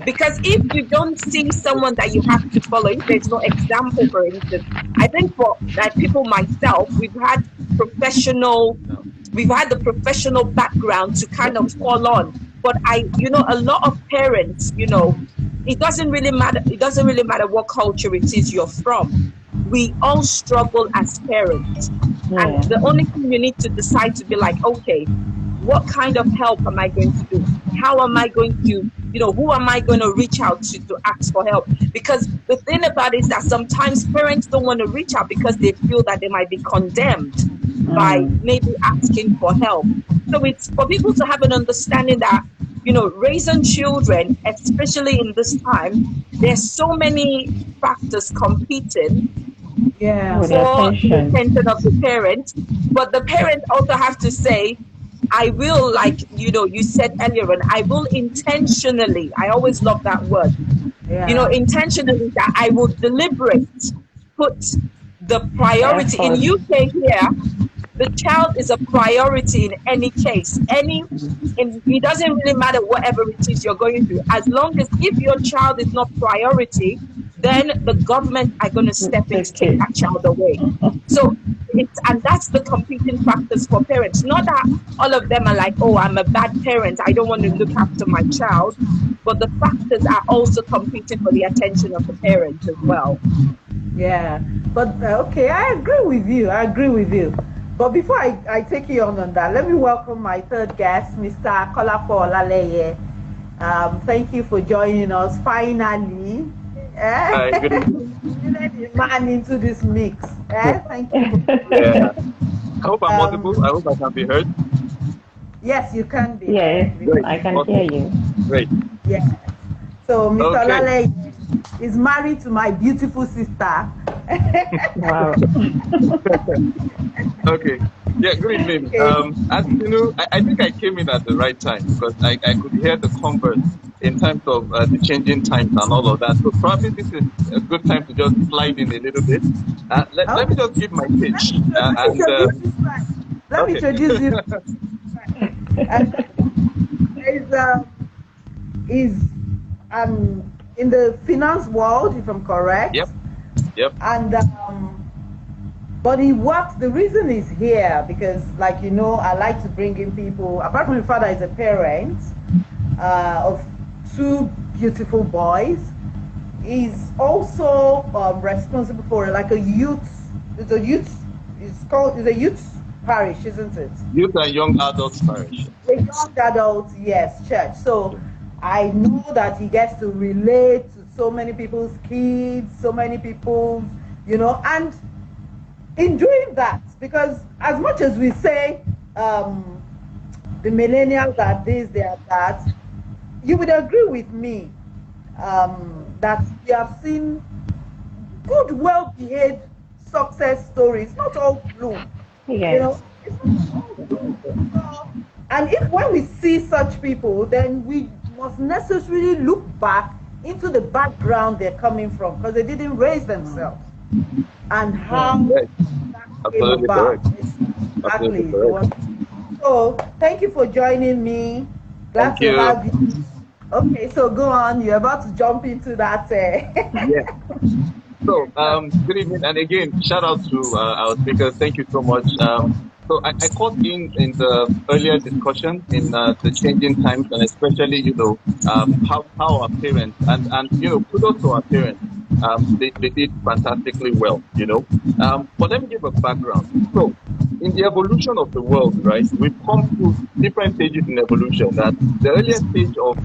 Because if you don't see someone that you have to follow, if there's no example, for instance, I think for like people myself, we've had professional we've had the professional background to kind of fall on. But a lot of parents, it doesn't really matter. It doesn't really matter what culture it is you're from. We all struggle as parents. And Yeah. the only thing you need to decide to be like, okay, what kind of help am I going to do? How am I going to, who am I going to reach out to ask for help? Because the thing about it is that sometimes parents don't want to reach out because they feel that they might be condemned by maybe asking for help. So it's for people to have an understanding that, raising children, especially in this time, there's so many factors competing Yeah. With for the attention. attention of the parent, but the parent also have to say, I will, like, you said earlier on, I will intentionally, I always love that word, Yeah. intentionally, that I will deliberate, put the priority. In Effort. UK here, the child is a priority in any case. It doesn't really matter whatever it is you're going through. As long as if your child is not priority, then the government are going to step in to Take take it. that child away. So and that's the competing factors for parents. Not that all of them are like, oh, I'm a bad parent, I don't want to look after my child. But the factors are also competing for the attention of the parents as well. Yeah, but okay, I agree with you. I agree with you. But before I take you on that, let me welcome my third guest, Mr. Kolafo Olaleye. Thank you for joining us finally. Hi, good evening. You let the man into this mix. Thank you. Yeah. I hope I'm Um, audible. I hope I can be heard. Yes, you can be. Yes, Great. I can Awesome. hear you. Great. Yes. So Mr. Okay. Olaleye is married to my beautiful sister. Wow. Okay. Yeah, good evening. Okay. As you know, I think I came in at the right time because I could hear the converse in terms of the changing times and all of that. So probably this is a good time to just slide in a little bit. Let me Okay. just give my pitch. Let me introduce you first. Let me Okay. introduce you. Is in the finance world, if I'm correct. Yep. And but he works. The reason he's here because, like I like to bring in people. Apart from the father is a parent of two beautiful boys. He's also responsible for like a youth. It's a youth. It's a youth parish, isn't it? Youth and Young Adults Parish. A young adult, yes, church. So I know that he gets to relate to so many people's kids, so many people's, and in doing that, because as much as we say the millennials are this, they are that, you would agree with me that we have seen good, well-behaved success stories, not all gloom. Yes. It's not all gloom. And when we see such people, then we must necessarily look back into the background they're coming from, because they didn't raise themselves, and how Right. that came Absolutely about. correct. Absolutely Exactly. correct. So thank you for joining me. Glad Thank to you. have you. Okay, so go on. You're about to jump into that. Yeah. So, good evening, and again, shout out to our speakers. Thank you so much. So, I caught in the earlier discussion in the changing times, and especially, how our parents and kudos to our parents. They did fantastically well. But let me give a background. So, in the evolution of the world, right, we've come through different stages in evolution. That the earlier stage of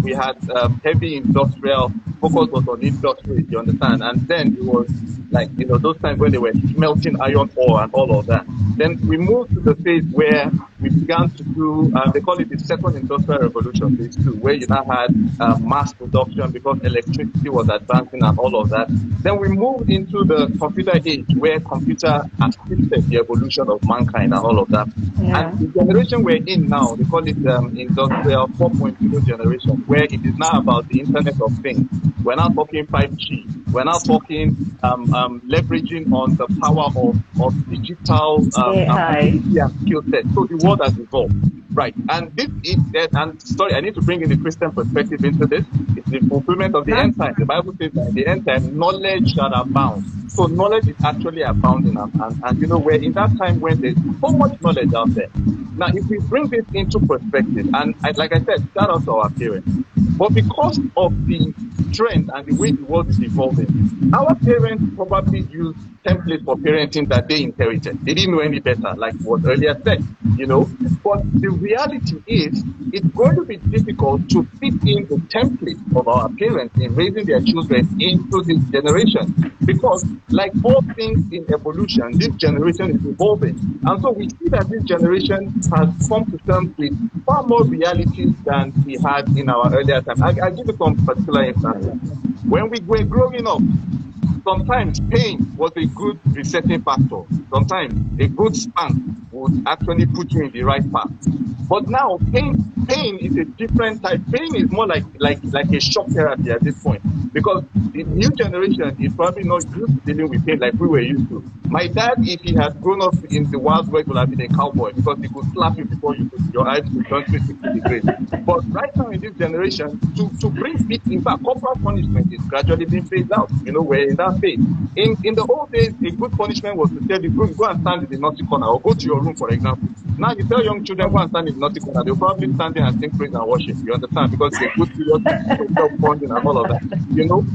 we had heavy industrial focus was on industry, you understand, and then it was like those times when they were smelting iron ore and all of that. Then we moved to the phase where we began to do they call it the second industrial revolution, phase 2, where you now had mass production because electricity was advancing and all of that. Then we moved into the computer age where computer assisted the evolution of mankind and all of that. Yeah. And the generation we're in now, they call it industrial 4.0 generation, where it is now about the Internet of Things. We're now talking 5G. We're now talking leveraging on the power of digital AI. ability and skill set. So the world has evolved. Right. And this is and sorry, I need to bring in the Christian perspective into this. It's the fulfillment of the end time. The Bible says that in the end time, knowledge shall abound. So knowledge is actually abounding, and we're in that time when there's so much knowledge out there. Now, if we bring this into perspective, and like I said, shout out to our parents. But because of the trend and the way the world is evolving, our parents probably used templates for parenting that they inherited. They didn't know any better, like was earlier said, But the reality is, it's going to be difficult to fit in the template of our parents in raising their children into this generation. Because, like all things in evolution, this generation is evolving. And so we see that this generation has come to terms with far more realities than we had in our earlier time. I'll give you some particular instances. When we were growing up, sometimes pain was a good resetting factor. Sometimes a good spank would actually put you in the right path. But now pain is a different type. Pain is more like a shock therapy at this point, because the new generation is probably not used to dealing with pain like we were used to. My dad, if he had grown up in the Wild West, would have been a cowboy, because he could slap you before your eyes could turn 360 degrees. But right now in this generation, to bring peace, in fact, corporal punishment is gradually being phased out. We're in that phase. In the old days, a good punishment was to tell you, go and stand in the naughty corner, or go to your room, for example. Now you tell young children, go and stand in the naughty corner, they'll probably stand there and sing praise and worship. You understand? Because it's a good period of bonding and all of that.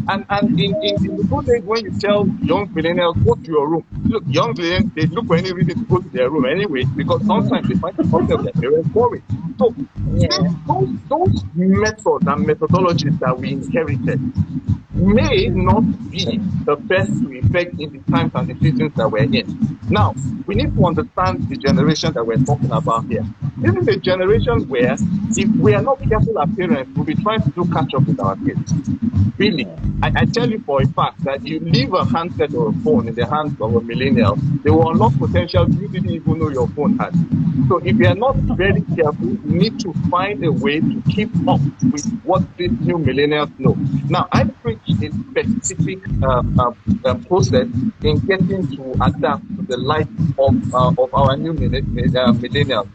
And in the good days, when you tell young millennials, go to your room, look, young millennials, they look for any reason to go to their room anyway, because sometimes they find the concept of their parents boring. So those methods and methodologies that we inherited may not be the best to effect in the times and the seasons that we're in. Now, we need to understand the generation that we're talking about here. This is a generation where, if we are not careful as parents, we'll be trying to do catch up with our kids. Really, I tell you for a fact that you leave a handset or a phone in the hands of a millennial, they will unlock potential you didn't even know your phone had. So if you are not very careful, you need to find a way to keep up with what these new millennials know. Now, I preach a specific process in getting to adapt to the life of our new millennials.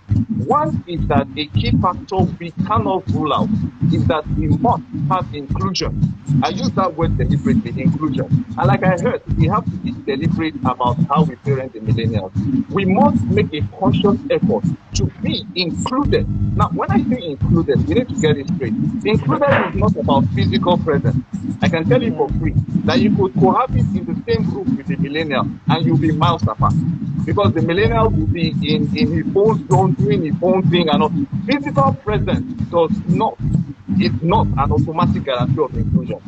One is that a key factor we cannot rule out is that we must have inclusion. I use that word deliberately, inclusion. And like I heard, we have to be deliberate about how we parent the millennials. We must make a conscious effort to be included. Now, when I say included, we need to get it straight. Included is not about physical presence. I can tell you for free that you could cohabit in the same group with the millennial and you'll be miles apart. Because the millennial will be in his own zone, doing his own thing, and all. Physical presence is not an automatic guarantee of inclusion.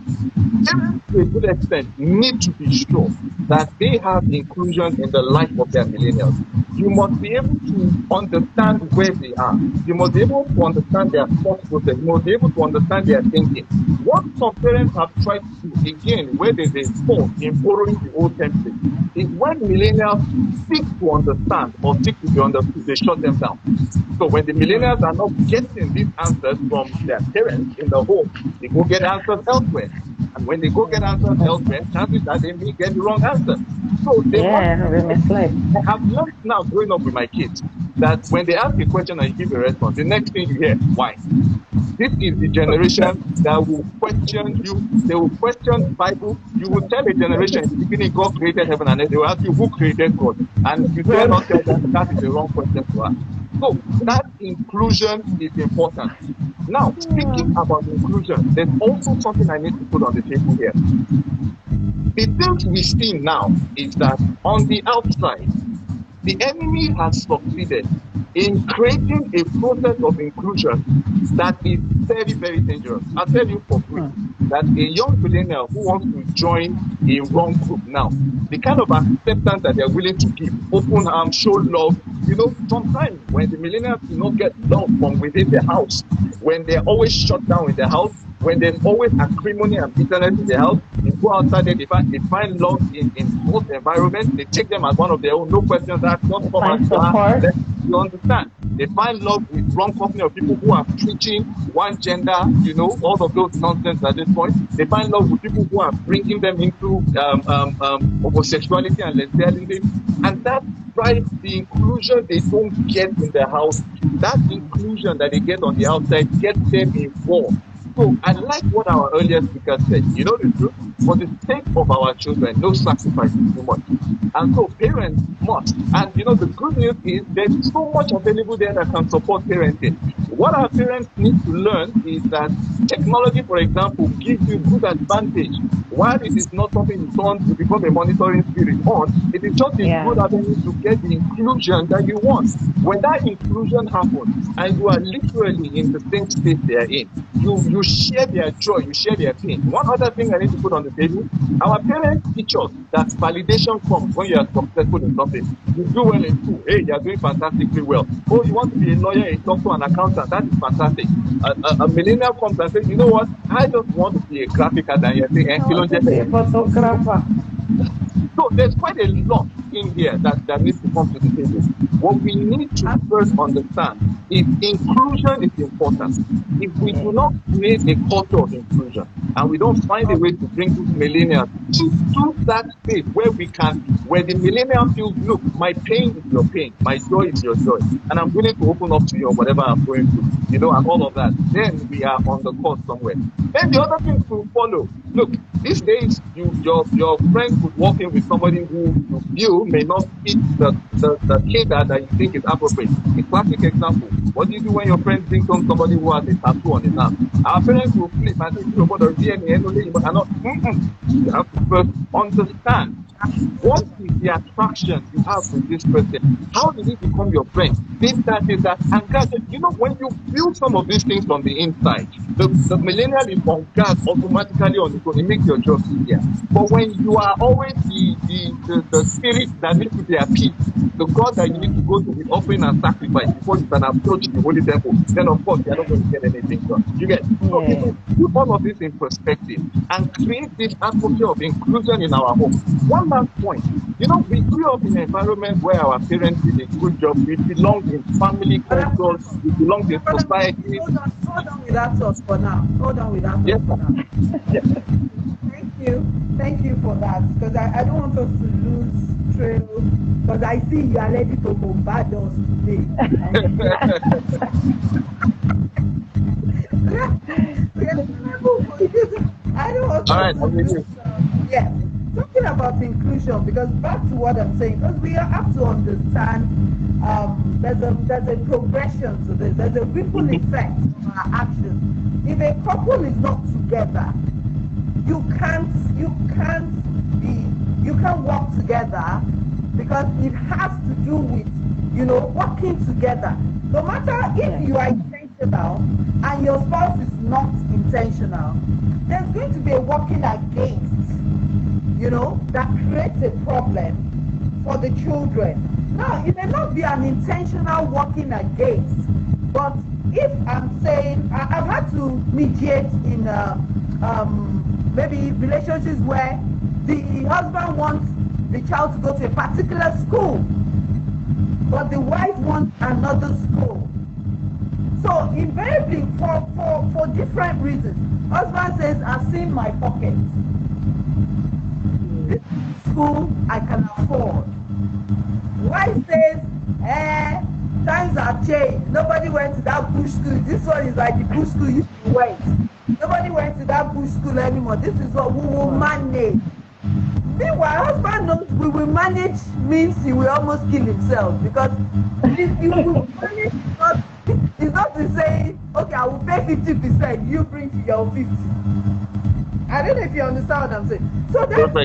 Parents, to a good extent, need to be sure that they have inclusion in the life of their millennials. You must be able to understand where they are. You must be able to understand their thought process. You must be able to understand their thinking. What some parents have tried to do, again, where there's a fault in borrowing the old template, is when millennials seek to understand or seek to be understood, they shut them down. So when the millennials are not getting these answers from their parents in the home, they go get answers elsewhere. And when they go get answers elsewhere, chances are they may get the wrong answer. So they I have learned now growing up with my kids that when they ask a question and you give a response, the next thing you hear, why? This is the generation that will question you. They will question the Bible. You will tell a generation in the beginning God created heaven and earth. They will ask you who created God. And you dare not tell them that is the wrong question to ask. So that inclusion is important. Now, speaking about inclusion, there's also something I need to put on the table here. The thing we see now is that on the outside, the enemy has succeeded in creating a process of inclusion that is very, very dangerous. I'll tell you for free that a young millennial who wants to join a wrong group now, the kind of acceptance that they're willing to give, open arms, show love, sometimes when the millennials do not get love from within the house, when they're always shut down in the house, when there's always acrimony and bitterness in the house, they go outside there, they find love in both environments, they take them as one of their own, no questions asked, not come and start. You understand? They find love with wrong company of people who are preaching one gender, all of those nonsense at this point. They find love with people who are bringing them into homosexuality and lesbianism, and that drives the inclusion they don't get in their house. That inclusion that they get on the outside gets them involved So I like what our earlier speaker said. You know the truth? For the sake of our children, no sacrifice is too much. And so parents must. And the good news is there's so much available there that can support parenting. What our parents need to learn is that technology, for example, gives you good advantage. While it is not something you turn to become a monitoring spirit on, it is just a good avenue to get the inclusion that you want. When that inclusion happens and you are literally in the same space they are in, you share their joy, you share their pain. One other thing I need to put on the table, our parents teach us that validation comes when you are successful in something. You do well in school, hey, you are doing fantastically well. Oh, you want to be a lawyer, a doctor, an accountant, that is fantastic. A millennial comes and says, you know what, I just want to be a graphic artist, and you say, I want to be a photographer. so there's quite a lot in here that needs to come to the table. What we need to first understand is inclusion is important. If we do not create a culture of inclusion and we don't find a way to bring these millennials into that space where the millennial feels, look, my pain is your pain, my joy is your joy, and I'm willing to open up to you on whatever I'm going through, and all of that, then we are on the course somewhere. Then the other thing to follow, look, these days, your friend could walk in with somebody who you feel may not fit the cadre that you think is appropriate. A classic example: what do you do when your friend brings home somebody who has a tattoo on his arm? Our parents will flip and say, "You know what? You have to first understand what is the attraction you have with this person. How did he become your friend? This, that, and guys, when you build some of these things from the inside, the millennial is on guard automatically on its own. It makes your job easier. But when you are always the spirit that needs to be appeased, the God that you need to go to with offering and sacrifice before you can approach the holy temple, then of course you're not going to get anything done. You get? So if we put all of this in perspective and create this atmosphere of inclusion in our home. One last point. We grew up in an environment where our parents did a good job. We belonged in family cultures. We belonged in society. Hold on with that thought for now. Hold on with that thought Yes. for now. Yes. Thank you for that, because I don't want us to lose trail, because I see you are ready to bombard us today. I don't want All us right, to I'm with lose. you. Yeah, talking about inclusion, because back to what I'm saying, because we have to understand there's a progression to this. There's a ripple effect of our actions. If a couple is not together, you can't work together, because it has to do with working together. No matter if you are intentional and your spouse is not intentional, there's going to be a working against, that creates a problem for the children. Now, it may not be an intentional working against, but if I'm saying I've had to mediate in maybe relationships where the husband wants the child to go to a particular school, but the wife wants another school. So invariably, for different reasons, husband says, "I've seen my pocket. This school I can afford." Wife says, times have changed. Nobody went to that bush school. This one is like the bush school used to wait. Nobody went to that bush school anymore. This is what we will manage. Meanwhile, husband knows we will manage means he will almost kill himself, because you will manage is not to say, okay, I will pay 50%, you bring to your 50. I don't know if you understand what I'm saying. So that's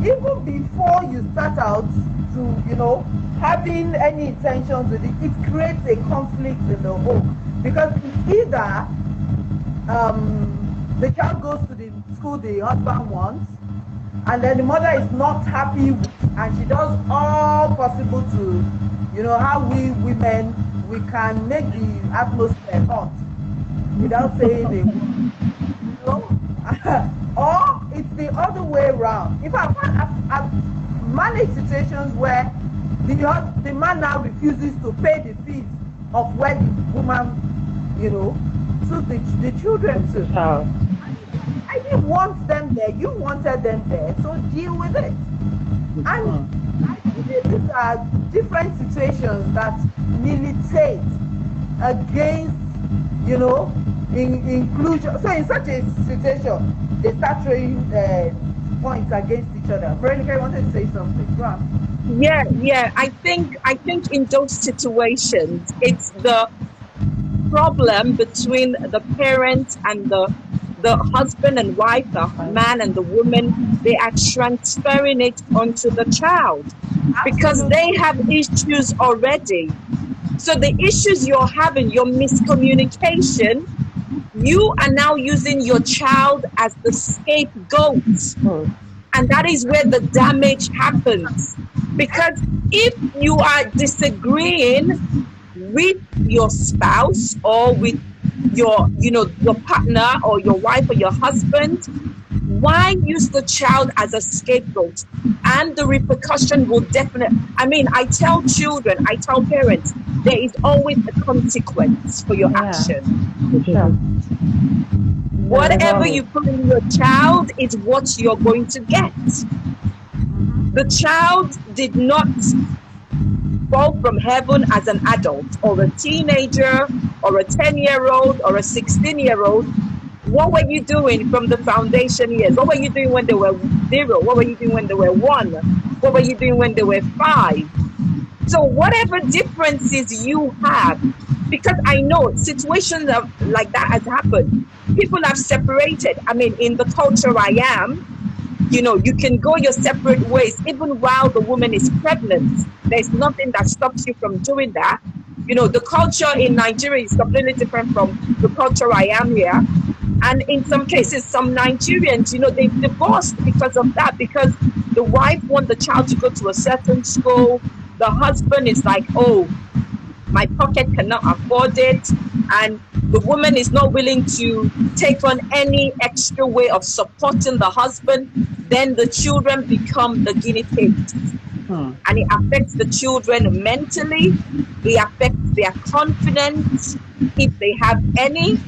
even before you start out to, having any intentions with it, it creates a conflict in the home, because either the child goes to the school the husband wants, and then the mother is not happy and she does all possible to, how we women, we can make the atmosphere hot without saying a word, or it's the other way around. In fact, I've managed situations where the man now refuses to pay the fees of where the woman, took the children to. I didn't want them there. You wanted them there, so deal with it. And I think these are different situations that militate against, inclusion. So in such a situation, they start throwing points against each other. Veronica, I wanted to say something. Go on. Yeah. I think in those situations, it's the problem between the parents and the husband and wife, the man and the woman. They are transferring it onto the child because they Absolutely. have issues already. So the issues you're having, your miscommunication, you are now using your child as the scapegoat. And that is where the damage happens. Because if you are disagreeing with your spouse or with your partner or your wife or your husband, why use the child as a scapegoat? And the repercussion will definitely, I mean, I tell children, I tell parents, there is always a consequence for your Yeah, action. for sure. There is Whatever always. you put in your child is what you're going to get. The child did not fall from heaven as an adult or a teenager or a 10-year-old or a 16-year-old. What were you doing from the foundation years? What were you doing when they were 0? What were you doing when they were 1? What were you doing when they were 5? So whatever differences you have, because I know situations like that has happened. People have separated. I mean, in the culture I am, you can go your separate ways even while the woman is pregnant. There's nothing that stops you from doing that. The culture in Nigeria is completely different from the culture I am here. And in some cases, some Nigerians, they've divorced because of that, because the wife wants the child to go to a certain school. The husband is like, oh, my pocket cannot afford it. And the woman is not willing to take on any extra way of supporting the husband. Then the children become the guinea pigs. And it affects the children mentally. It affects their confidence, if they have any.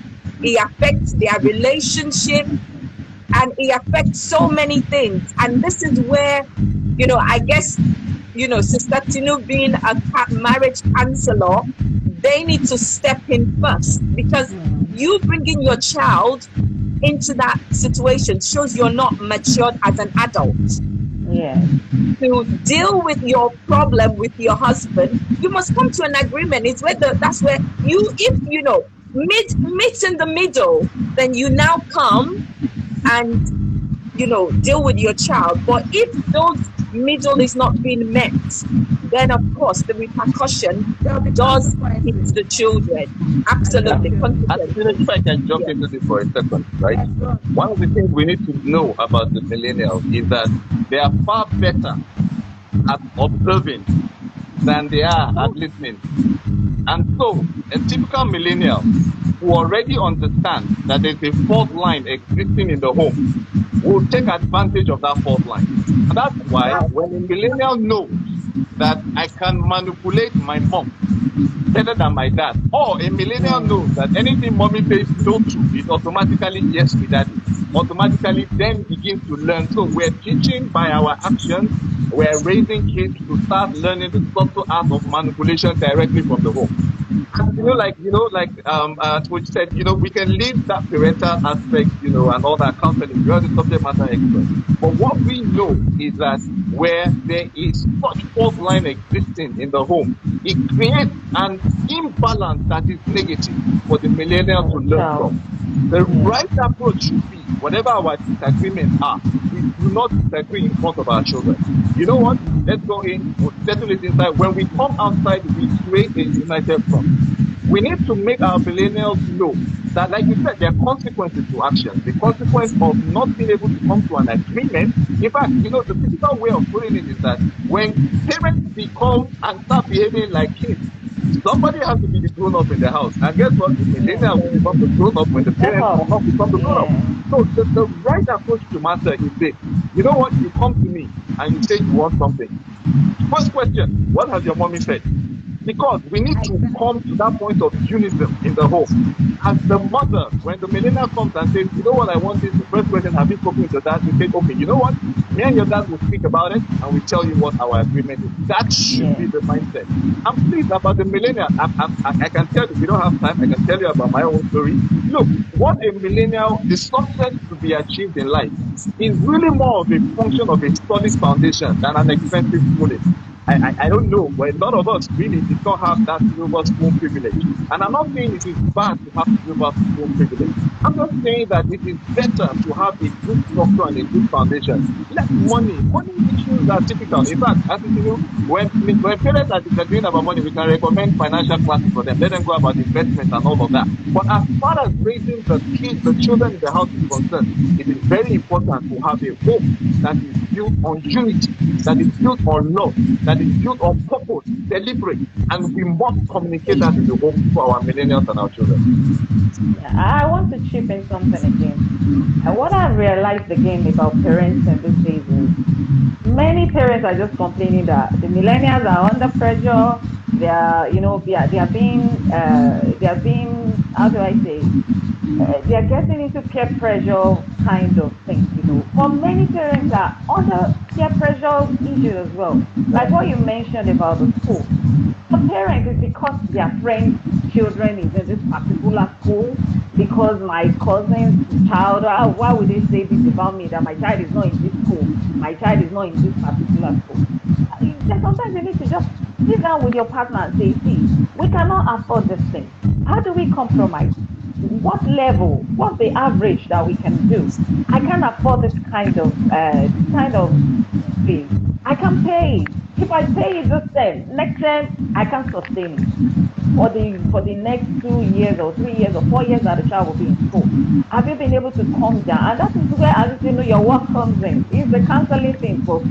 It affects their relationship, and it affects so many things. And this is where, I guess, Sister Tinu being a marriage counselor, they need to step in first, because you bringing your child into that situation shows you're not matured as an adult. Yeah. To deal with your problem with your husband, you must come to an agreement. That's where if meet in the middle, then you now come and deal with your child. But if those middle is not being met, then of course the repercussion does hit the children. Absolutely. And if I can jump into this for a second, right? One of the things we need to know about the millennials is that they are far better at observing than they are at listening. And so, a typical millennial who already understands that there's a fault line existing in the home will take advantage of that fault line. And that's why when a millennial knows that I can manipulate my mom better than my dad, or a millennial knows that anything mommy says don't do is automatically yes with daddy, automatically then begins to learn. So we're teaching by our actions, we're raising kids to start learning the subtle art of manipulation directly from the home. And as we said, we can leave that parental aspect, and all that counseling. You're the subject matter expert. But what we know is that where there is such fault line existing in the home, it creates an imbalance that is negative for the millennial to learn from. The right approach should be, whatever our disagreements are, we do not disagree in front of our children. You know what? Let's go in, we'll settle it inside. When we come outside, we create a united front. We need to make our millennials know that, like you said, there are consequences to action. The consequence of not being able to come to an agreement. In fact, the typical way of putting it is that when parents become and start behaving like kids, somebody has to be the grown-up in the house. And guess what? The millennial will become the grown-up when the parents will not become the grown-up. So the right approach to matter is this. You know what? You come to me and you say you want something. First question, what has your mommy said? Because we need to come to that point of unison in the home. As the mother, when the millennial comes and says, you know what I want is, the first question, have you spoken with your dad? We say, okay, you know what? Me and your dad will speak about it and we tell you what our agreement is. That should be the mindset. I'm pleased about the millennial. I can tell you, if you don't have time, I can tell you about my own story. look, what a millennial, the success to be achieved in life is really more of a function of a solid foundation than an expensive schooling. I don't know, but a lot of us really did not have that silver spoon privilege. And I'm not saying it is bad to have silver spoon privilege. I'm just saying that it is better to have a good structure and a good foundation. Let money issues are typical. In fact, as you know, when parents are disagreeing about money, we can recommend financial classes for them. Let them go about investment and all of that. But as far as raising the kids, the children in the house is concerned, it is very important to have a home that is built on unity, that is built on love, that is built on purpose, deliberate, and we must communicate that in the home to our millennials and our children. I want to chip in something again. What I've realized again about parents in these days is many parents are just complaining that the millennials are under pressure. They are, they are being, how do I say, they are getting into peer pressure kind of thing. For many parents are under peer pressure issues as well. Like what you mentioned about the school. The parent is because their friend's children is in this particular school, because my cousin's child, why would they say this about me, that my child is not in this school, my child is not in this particular school. Sometimes you need to just sit down with your partner and say, see, we cannot afford this thing. How do we compromise? What level? What's the average that we can do? I can't afford this kind of fee. I can pay it. If I pay it this term, next term I can sustain it for the next 2 years or 3 years or 4 years that the child will be in school. Have you been able to calm down? And that is where, as you know, your work comes in. It's the counseling thing for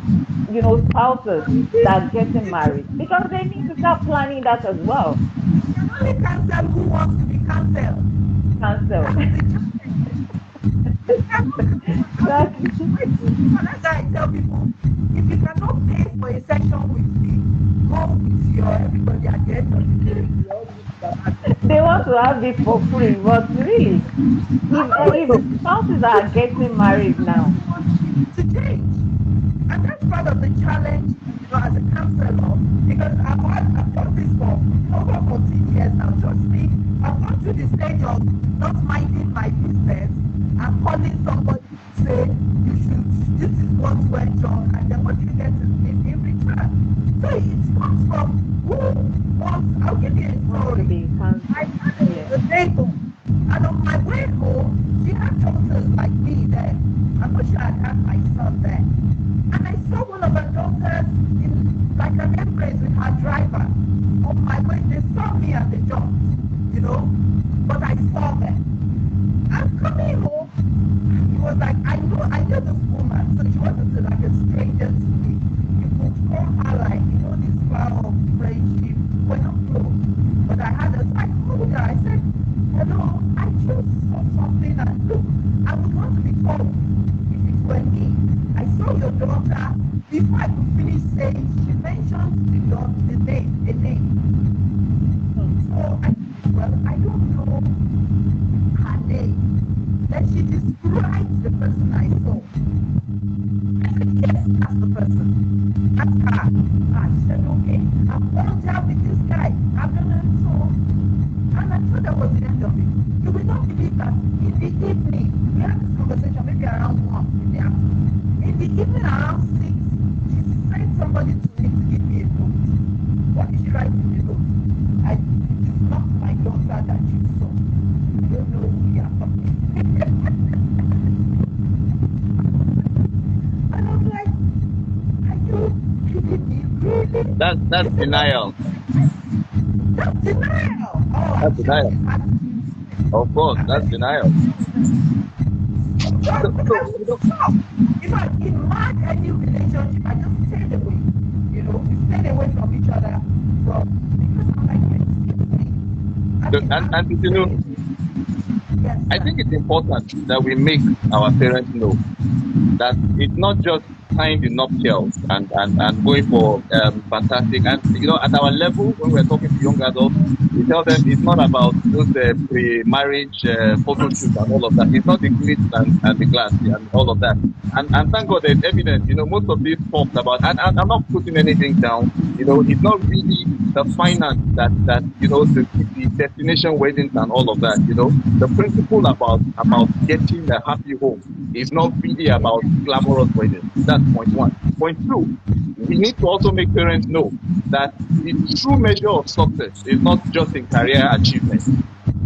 spouses that are getting married, because they need to start planning that as well. You can only cancel who wants to be cancelled. Cancel. You cannot Exactly. that's why I tell people, if you cannot pay for a session with me, go with your everybody at the end of the day. They want to have it for free, but really, if spouses are getting married now, To change. And that's part of the challenge, as a counselor, because I've done this for over 14 years now. Trust me, I've gone through the stage of not minding my business and calling somebody to say, this is what went wrong, and then what you get is in return. So it comes from who wants, I'll give you a story. I had a neighbor, and on my way home, she had daughters like me there. I'm not sure I'd had my son there. And I saw one of her daughters in like an embrace with her driver. On my way, they saw me at the job, but I saw them. I'm coming home. He was like, I knew this woman, so she wasn't like a stranger to me. You could call her like, this flower of friendship. We're not close. But I had a, so I called her. I said, hello, I just saw something, and look, I would want to be called if it were me. I saw your daughter. Before I could finish saying, she mentioned the name, a name. So I don't know her name. Then she described the person I saw. I said, yes, that's the person. That's her. And she said, okay, I'm going to have with this guy. I'm going to so. And I thought that was the end of it. You will not believe that in the evening, we had this conversation maybe around 1 in the afternoon. In the evening around 6, she sent somebody to me to give me a note. What did she write in the note? It is not my daughter that you saw. I don't know who you are talking. And I was like, are you kidding me? Really? That's denial. That's denial. Oh, That's I'm sure denial. she's had. Of course, that's denial. But So, I would stop. If I in any relationship, I just stayed away. We stayed away from each other because I'm like, excuse me. I mean, and yes, I sir. think it's important that we make our parents know that it's not just tying the nuptials and going for fantastic. And at our level, when we're talking to young adults, we tell them it's not about those pre-marriage photo shoots and all of that. It's not the glitz and the glass and all of that. And thank God there's evidence. Most of these talks about, and I'm not putting anything down. It's not really the finance that the destination weddings and all of that. The principle about getting a happy home is not really about glamorous weddings. That's point one. Point two, we need to also make parents know that the true measure of success is not just in career achievement.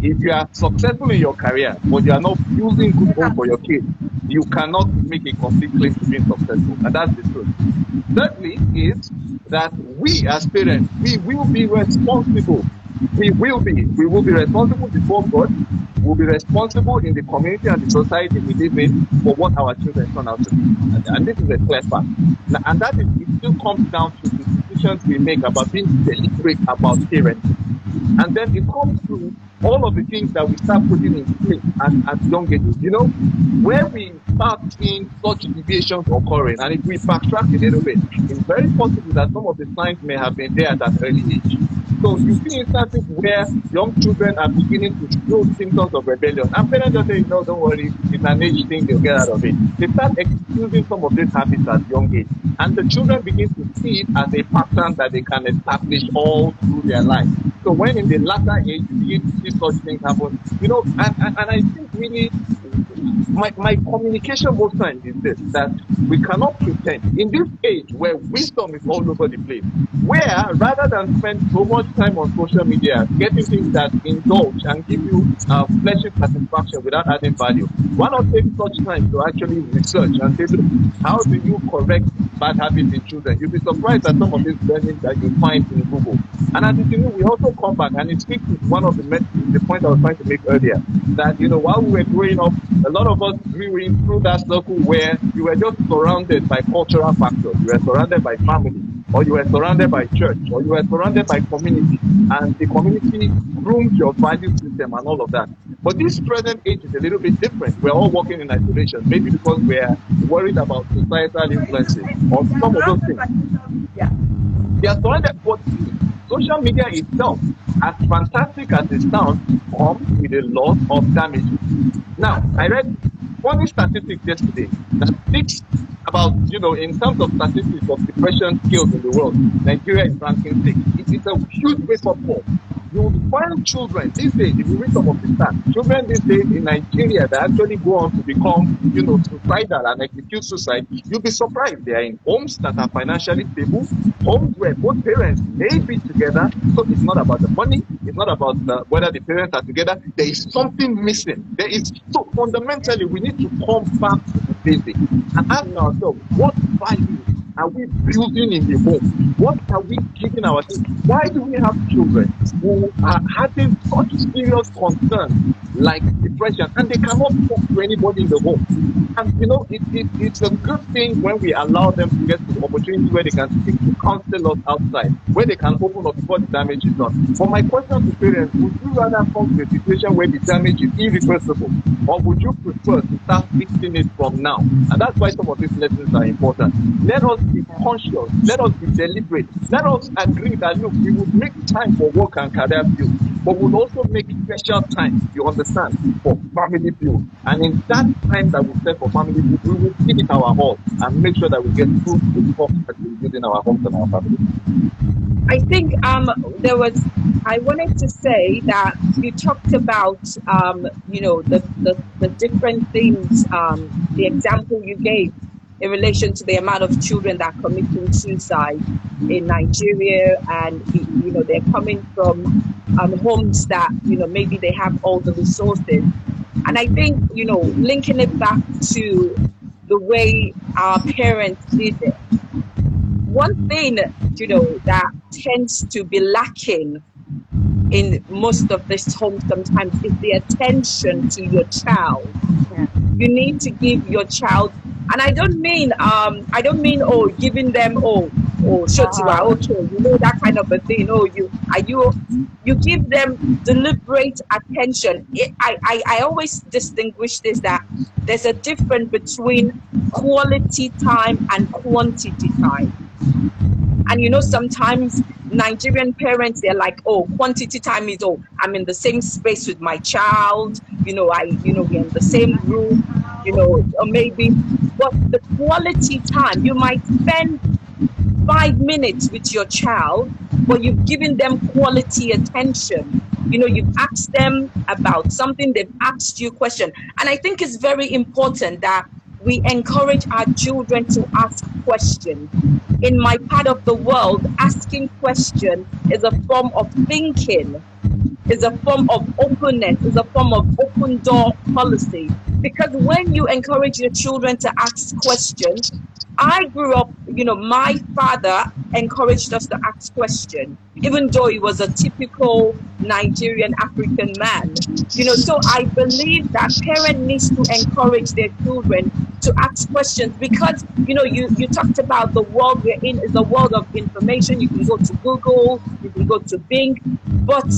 If you are successful in your career, but you are not building good home for your kids, you cannot make a complete claim to being successful. And that's the truth. Thirdly is that we as parents, we will be responsible. We will be responsible before God. We'll be responsible in the community and the society we live in for what our children turn out to be. And this is a clear fact. And that is, it still comes down to the decisions we make about being deliberate about parenting. And then it comes to all of the things that we start putting in place at young ages. Where we start seeing such deviations occurring, and if we backtrack a little bit, it's very possible that some of the signs may have been there at an early age. So you see instances where young children are beginning to show symptoms of rebellion. And parents just say, no, don't worry, it's an age thing, they'll get out of it. They start excusing some of these habits at young age. And the children begin to see it as a pattern that they can establish all through their life. So when in the latter age, you begin to see such things happen, and I think really, my communication most times is this, that we cannot pretend in this age where wisdom is all over the place, where rather than spend so much time on social media getting things that indulge and give you fleshly satisfaction without adding value, why not take such time to actually research and say, look, how do you correct bad habits in children? You'll be surprised at some of these learning that you find in Google. And as you know, we also come back, and it speaks to one of the point I was trying to make earlier, that while we were growing up, a lot of us grew in through that circle where you were just surrounded by cultural factors. You were surrounded by family, or you were surrounded by church, or you were surrounded by community, and the community groomed your value system and all of that. But this present age is a little bit different. We're all working in isolation, maybe because we're worried about societal influences or some of those things. Yeah. They are surrounded, but social media itself, as fantastic as it sounds, comes with a lot of damage. Now, I read funny statistics yesterday that speaks about, in terms of statistics of depression skills in the world, Nigeria is ranking 6. It is a huge wake-up call. You will find children these days, if you read some of the stats, children these days in Nigeria that actually go on to become, suicidal and execute suicide. You'll be surprised. They are in homes that are financially stable, homes where both parents may be together. So it's not about the money. It's not about whether the parents are together. There is something missing. So fundamentally, we need to come back to the basics and ask ourselves, what value are we building in the home? What are we giving our kids? Why do we have children who are having such serious concerns like depression, and they cannot talk to anybody in the home? And it's a good thing when we allow them to get to the opportunity where they can speak to counselors outside, where they can open up before the damage is done. But my question to parents, would you rather come to a situation where the damage is irreversible, or would you prefer to start fixing it from now? And that's why some of these lessons are important. Let us be conscious. Let us be deliberate. Let us agree that, look, we will make time for work and career build, but we'll also make special time, you understand, for family build. And in that time that we set for family build, we will give it our all and make sure that we get through the work that we build in our homes and our family. I think I wanted to say that you talked about, the different things, the example you gave in relation to the amount of children that are committing suicide in Nigeria, and, they're coming from homes that, maybe they have all the resources. And I think, linking it back to the way our parents did it, one thing, that tends to be lacking in most of this home sometimes is the attention to your child. Yeah. You need to give your child, and I don't mean giving them Oh, Shotiwa, okay, you know, that kind of a thing. Oh, you give them deliberate attention. I always distinguish this, that there's a difference between quality time and quantity time. And you know, sometimes Nigerian parents, they're like, oh, quantity time is, oh, I'm in the same space with my child, we're in the same room, or maybe, but the quality time, you might spend 5 minutes with your child, but you've given them quality attention. You've asked them about something, they've asked you a question. And I think it's very important that we encourage our children to ask questions. In my part of the world, asking questions is a form of thinking, is a form of openness, is a form of open door policy. Because when you encourage your children to ask questions, I grew up, my father encouraged us to ask questions, even though he was a typical Nigerian African man. So I believe that parent needs to encourage their children to ask questions, because, you talked about the world we're in is a world of information. You can go to Google, you can go to Bing, but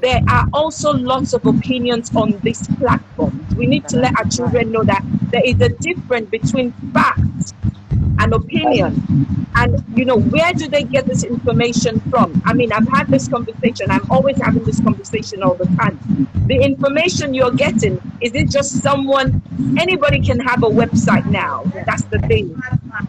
there are also lots of opinions on this platform. We need to let our children know that there is a difference between facts and opinion. And, where do they get this information from? I mean, I've had this conversation. I'm always having this conversation all the time. The information you're getting, is it just someone, anybody can have a website now. That's the thing.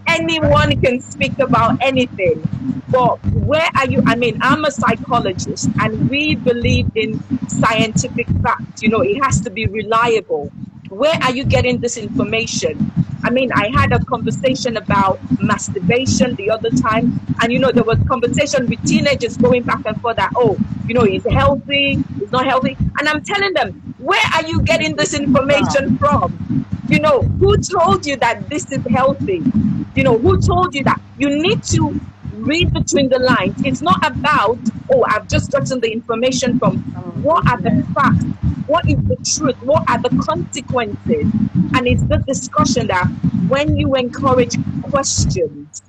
Anyone can speak about anything. But where are you? I mean, I'm a psychologist and we believe in scientific facts. It has to be reliable. Where are you getting this information? I mean, I had a conversation about masturbation the other time, and there was conversation with teenagers going back and forth that, oh, it's healthy, it's not healthy. And I'm telling them, where are you getting this information from? Who told you that this is healthy? Who told you that? You need to read between the lines. It's not about, oh, I've just gotten the information from. What are the facts? What is the truth? What are the consequences? And it's the discussion that when you encourage questions,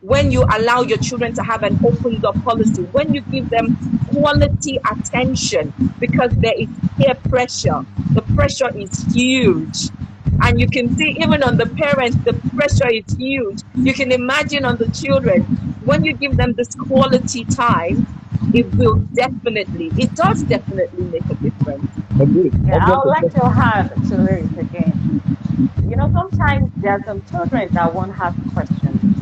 when you allow your children to have an open door policy, when you give them quality attention, because there is peer pressure, the pressure is huge. And you can see even on the parents, the pressure is huge. You can imagine on the children, when you give them this quality time, it does definitely make a difference. Yeah, I would like to add to it again. Sometimes there are some children that won't have questions.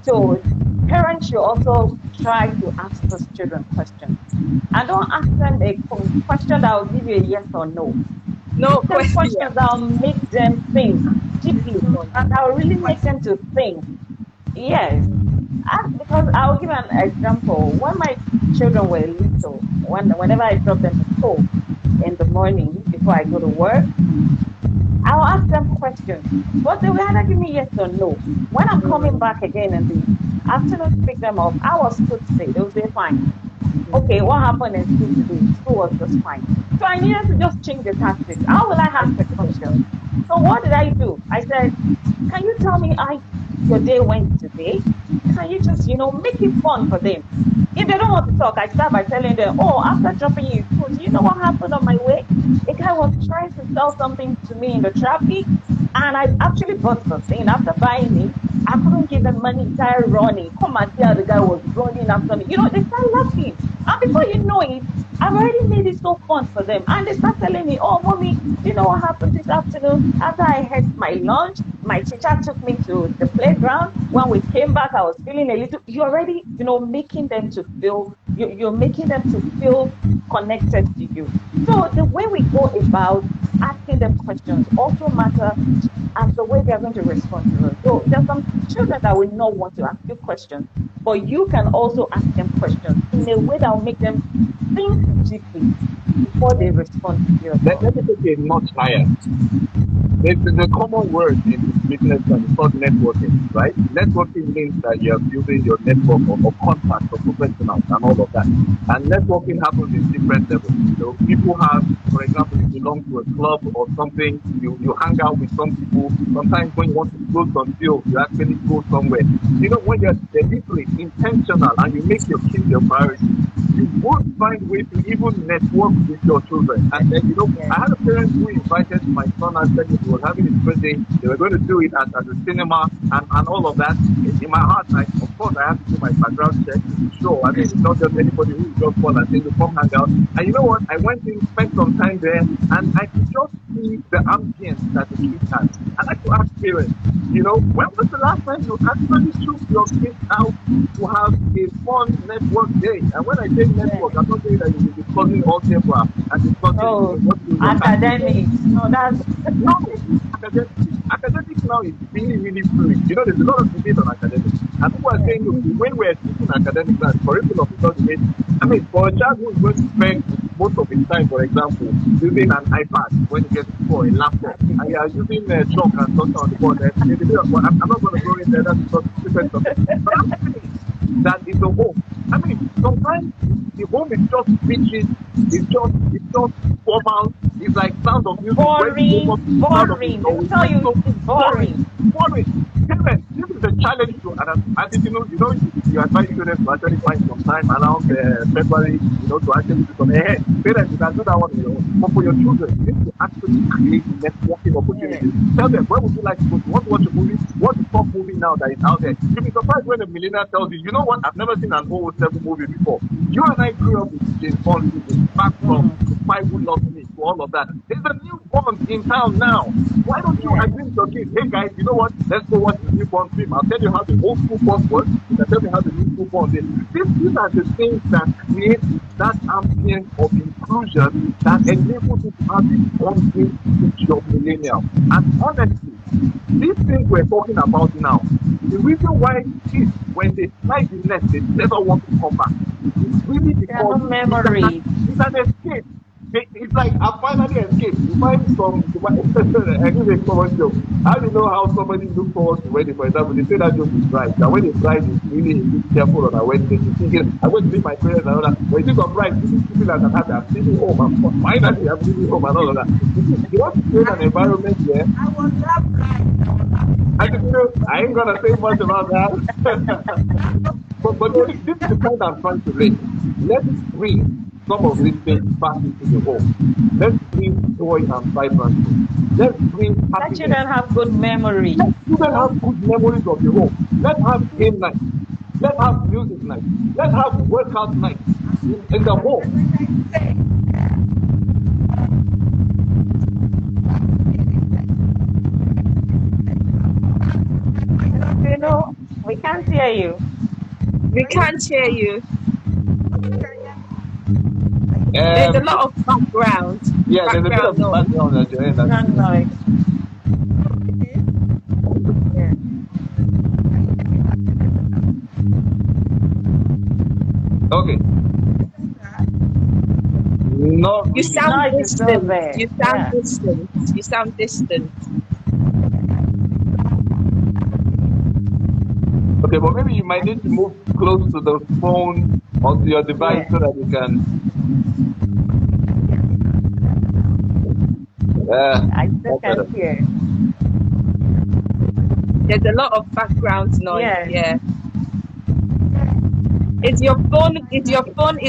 So parents should also try to ask those children questions. And don't ask them a question that will give you a yes or no. No questions that will make them think deeply and that will really make them to think. Yes. Because I'll give an example. When my children were little, whenever I drop them to school in the morning before I go to work, I'll ask them questions, but they will either give me yes or no. When I'm coming back again in the afternoon to pick them up, I was school today. They will say fine. Okay, what happened in school today? School was just fine. So I needed to just change the tactics. How will I ask the question? So what did I do? I said, can you tell me how your day went today? Can you just, make it fun for them? If they don't want to talk, I start by telling them, oh, after dropping you in school, do you know what happened on my way? A guy was trying to sell something to me in the traffic, and I actually bought the thing. After buying it, I couldn't give them money, he started running. Come and tell the guy was running after me. They start laughing. And before you know it, I've already made it so fun for them. And they start telling me, oh, mommy, do you know what happened this afternoon? After I had my lunch, my teacher took me to the playground. When we came back, I was feeling a little, you're already, making them to feel, you're making them to feel connected to you. So the way we go about asking them questions also matter as the way they're going to respond to us. So there's some children that will not want to ask you questions, but you can also ask them questions in a way that will make them think deeply before they respond to you. Let me take it much higher. It's a common word in business and it's called networking, right? Networking means that you are building your network of contacts or professionals and all of that. And networking happens in different levels. So people have, for example, you belong to a club or something, you hang out with some people. Sometimes when you want to close some deals, you actually go somewhere. When you're deliberate, intentional, and you make your kids your priority, you would find ways to even network with your children. And then, Yes. I had a parent who invited my son actually, he was having his birthday. They were going to do it at the cinema and all of that. In my heart, of course, I have to do my background check to be sure. I mean, it's not just anybody who will just call and say, you come hang out. And you know what? I went in, spent some time there, and I could just see the ambience that the kids had. I like to ask parents, when was the last time you actually took your kids out to have a fun network day? And when I say network, I'm not saying that you'll be discussing algebra and discussing Oh, what you your academics. No, that's no, academics now is really, really fluid. There's a lot of debate on academics. And people are saying, look, when we're teaching academics now, curriculum is not the main thing. I mean, for a child who is going to spend most of his time, for example, using an iPad when he gets to school, a laptop, and you are using chalk and something on the board, I'm not going to go in there, that's a different topic. But I'm saying that in the home, I mean, sometimes the home is just rigid, it's just formal. It's like Sound of Music. When you wake boring. up to the sound of music, Boring. They will tell you so it's boring, boring. boring. Parents, this is a challenge to, and I think you advise students to actually find some time around February, to actually do some. Parents, you can do that one on your own. But for your children, you need to actually create networking Yes. opportunities. Tell them, where would you like to go to? You want to watch a movie? What's the top movie now that is out there? You'll be surprised when a millennial tells you, you know what? I've never seen an 007 movie before. You and I grew up with James Bond movies, back from The Spy Who Loved Me to all of that. There's a new Bond in town now. Why don't you agree with your kids? Hey guys, you know what? Let's go watch the new Bond film. I'll tell you how the old school Bond was. You can tell me how the new school Bond is. These are the things that create that ambience of inclusion that enables you to have this bonding with your millennial. And honestly, these things we're talking about now, the reason why kids, when they fly the nest, they never want to come back. It's really There are because no memories. it's an escape. It's like I finally escaped. You find I give a common joke. How do you know how somebody looks forward to wedding? For example, they say that joke with bride. That when a bride is really a bit careful on her wedding day, she's thinking, I'm going to meet my parents and all that. When you think of bride, you feel like I'm happy. I'm leaving home. Finally I'm leaving home and all of that. You want to create an environment where I was that I ain't gonna say much about that. but this is the point I'm trying to make. Let's bring some of these things back into the home. Let's bring joy and vibrancy. Let's bring Let happiness. children have good memories. Let children have good memories of the home. Let's have game night. Let's have music night. Let's have workout night in the home. We can't hear you. We can't hear you. There's a lot of background. Yeah, there's a bit of noise. background at your end. Background noise. Yeah. Okay. No, You sound Noise is still distant. there. You sound Yeah. distant. You sound distant. Okay, but maybe you might need to move close to the phone or to your device so that you can. I still can hear. There's a lot of background noise. Yes. Yeah. Is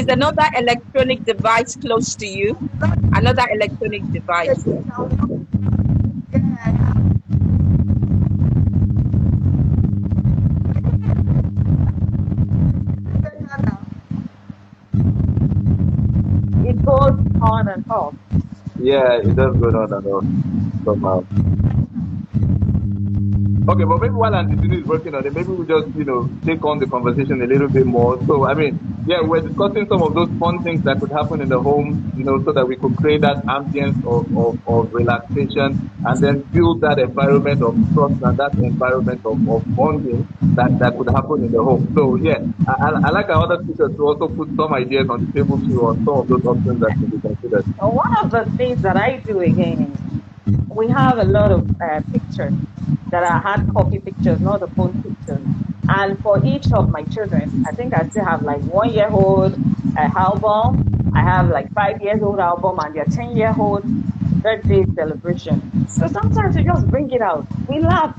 another electronic device close to you? Another electronic device. It goes on and off. Yeah, it does go on and on somehow. Okay, but maybe while Antitini is working on it, maybe we just, take on the conversation a little bit more. So, I mean, yeah, we're discussing some of those fun things that could happen in the home, so that we could create that ambience of relaxation and then build that environment of trust and that environment of bonding that could happen in the home. So, yeah, I like our other speakers to also put some ideas on the table too on some of those options that can be considered. One of the things that I do again we have a lot of pictures that are hard copy pictures, not the phone pictures. And for each of my children, I think I still have like 1 year old album. I have like 5 years old album and their 10 year old birthday celebration. So sometimes we just bring it out. We laugh,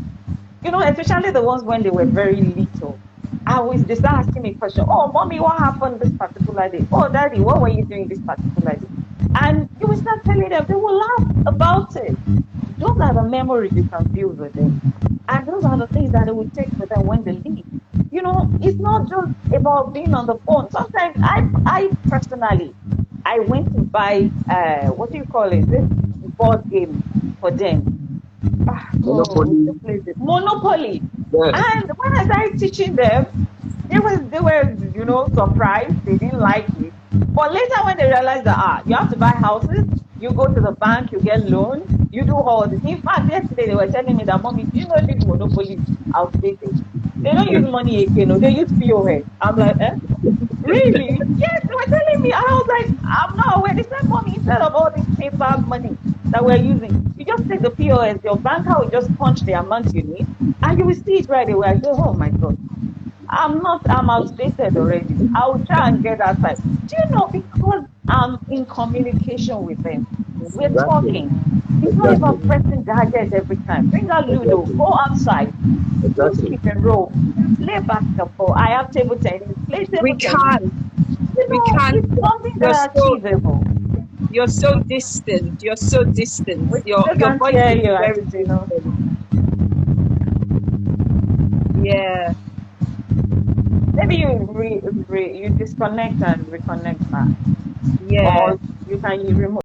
especially the ones when they were very little. I always they start asking me question. Oh, mommy, what happened this particular day? Oh, daddy, what were you doing this particular day? And you will start telling them. They will laugh about it. Those are the memories you can build with them, and those are the things that they will take with them when they leave. It's not just about being on the phone. Sometimes I personally, I went to buy what do you call it? This board game for them. God, Monopoly. who plays it? Monopoly. Yes. And when I started teaching them, they were surprised. They didn't like it. But later when they realized that you have to buy houses, you go to the bank, you get loans, you do all this. In fact, yesterday they were telling me that, mommy, do you know this Monopoly is outdated? They don't use money again, no, they use POS. I'm like, eh? Really? Yes, they were telling me. And I was like, I'm not aware. They said, mommy, instead of all this paper money that we're using, you just take the POS, your banker will just punch the amount you need, and you will see it right away. I go, oh my God. I'm outdated already. I will try and get that side. Do you know, because I'm in communication with them, we're Exactly. talking. It's not Exactly. about pressing gadgets every time. Bring out Ludo, Exactly. go outside, do Exactly. skip and roll, play basketball. I have table tennis, play We table tennis. can't. We can't. It's something You're that so achievable. you're so distant. You're so distant. We Your still your can't voice hear is you, very Auntie. distant. Yeah. Maybe you disconnect and reconnect back, Yeah. or you can remove.